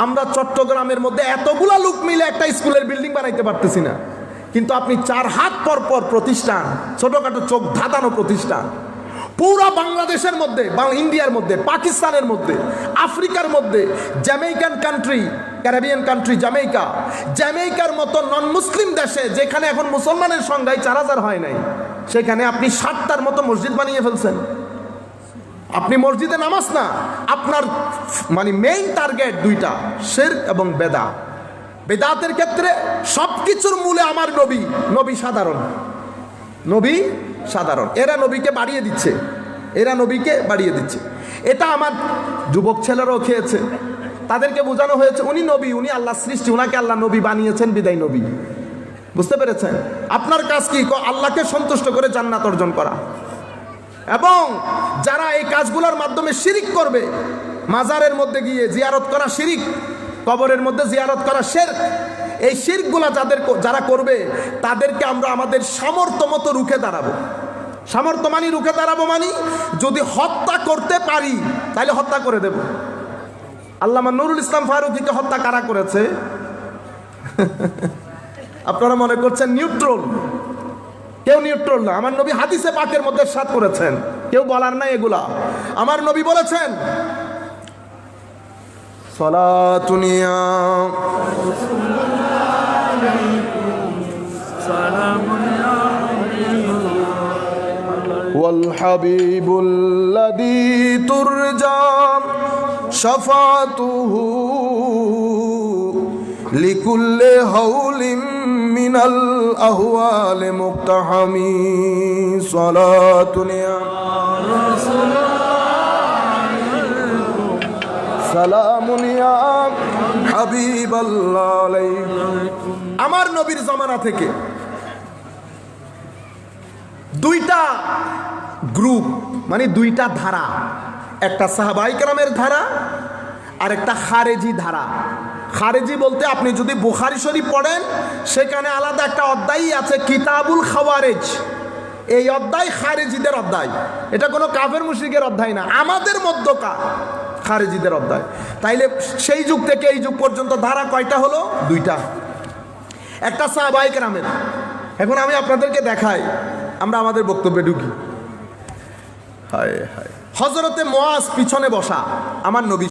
আমরা চট্টগ্রামের মধ্যে এতগুলা লোক মিলে একটা স্কুলের বিল্ডিং বানাইতে পারতেছি না। কিন্তু আপনি 4 হাত পর পর প্রতিষ্ঠান, ছোটখাটো চোখ ধাঁধানো প্রতিষ্ঠান পুরা বাংলাদেশের মধ্যে, ইন্ডিয়ার মধ্যে, পাকিস্তানের মধ্যে, আফ্রিকার মধ্যে, জ্যামাইকান কান্ট্রি, ক্যারিবিয়ান কান্ট্রি জ্যামাইকার মতো নন মুসলিম দেশে, যেখানে এখন মুসলমানের সংখ্যায় 4000 হয় নাই, সেখানে আপনি 60টার মতো মসজিদ বানিয়ে ফেলছেন। আপনি মসজিদে নামাজ না, আপনার মানে মেইন টার্গেট 2টা, শিরক এবং বেদাত। বেদাতের ক্ষেত্রে সবকিছুর মূলে আমার নবী সাধারণ, নবী সাধারণ। এরা নবীকে বাড়িয়ে দিচ্ছে, এরা নবীকে বাড়িয়ে দিচ্ছে। এটা আমার যুবক ছেলেরাও খেয়েছে। তাদেরকে বোঝানো হয়েছে উনি নবী, উনি আল্লাহ সৃষ্টি, উনাকে আল্লাহ নবী বানিয়েছেন, বিদায় নবী। বুঝতে পেরেছেন? আপনার কাজ কি? আল্লাহকে সন্তুষ্ট করে জান্নাত অর্জন করা। এবং যারা এই কাজগুলোর মাধ্যমে শিরিক করবে, মাজারের মধ্যে গিয়ে জিয়ারত করা শিরিক, কবরের মধ্যে জিয়ারত করা শিরক, এই শিরকগুলা যারা করবে তাদেরকে আমরা আমাদের সামর্থ্য মতো রুখে দাঁড়াবো। সামর্থ্য মানি রুখে দাঁড়াবো মানি যদি হত্যা করতে পারি তাহলে হত্যা করে দেব। আল্লামা নুরুল ইসলাম ফারুকীকে হত্যা কারা করেছে? আপনারা মনে করছেন নিউট্রাল, কেউ নিউট্রাল না। আমার নবী হাদিসে পাকের মধ্যে সাত করেছেন, কেউ বলার নাই এগুলা। আমার নবী বলেছেন সালাতুনিয়া ওয়াল হাবিবুল্লাযী তুরজা শাফাতুহু লিকুল্লি হাওলিম মিনাল আহওয়ালি মুক্তাহামি সালাতুনিয়া সালামুন ইয়া হাবিবাল্লাহ আলাইকুম। আমার নবীর জামানা থেকে 2টা গ্রুপ, মানে 2টা ধারা, একটা সাহাবায়ে কেরামের ধারা আর একটা খারেজি ধারা। খারেজি বলতে আপনি যদি বুখারী শরীফ পড়েন সেখানে আলাদা একটা অধ্যায়ই আছে, কিতাবুল খাওয়ারেজ। এই অধ্যায় খারেজিদের অধ্যায়, এটা কোনো কাফের মুশরিকের অধ্যায় না, আমাদের মধ্যকার খারেজিদের অধ্যায়। তাইলে সেই যুগ থেকে এই যুগ পর্যন্ত ধারা কয়টা হলো? 2টা। একটা সাহাবায়ে কেরামের। এখন আমি আপনাদেরকে দেখাই, আমরা আমাদের বক্তব্যে ঢুকি। হায় হায়, হযরতে মুআজ পিছনে বসা, আমার নবী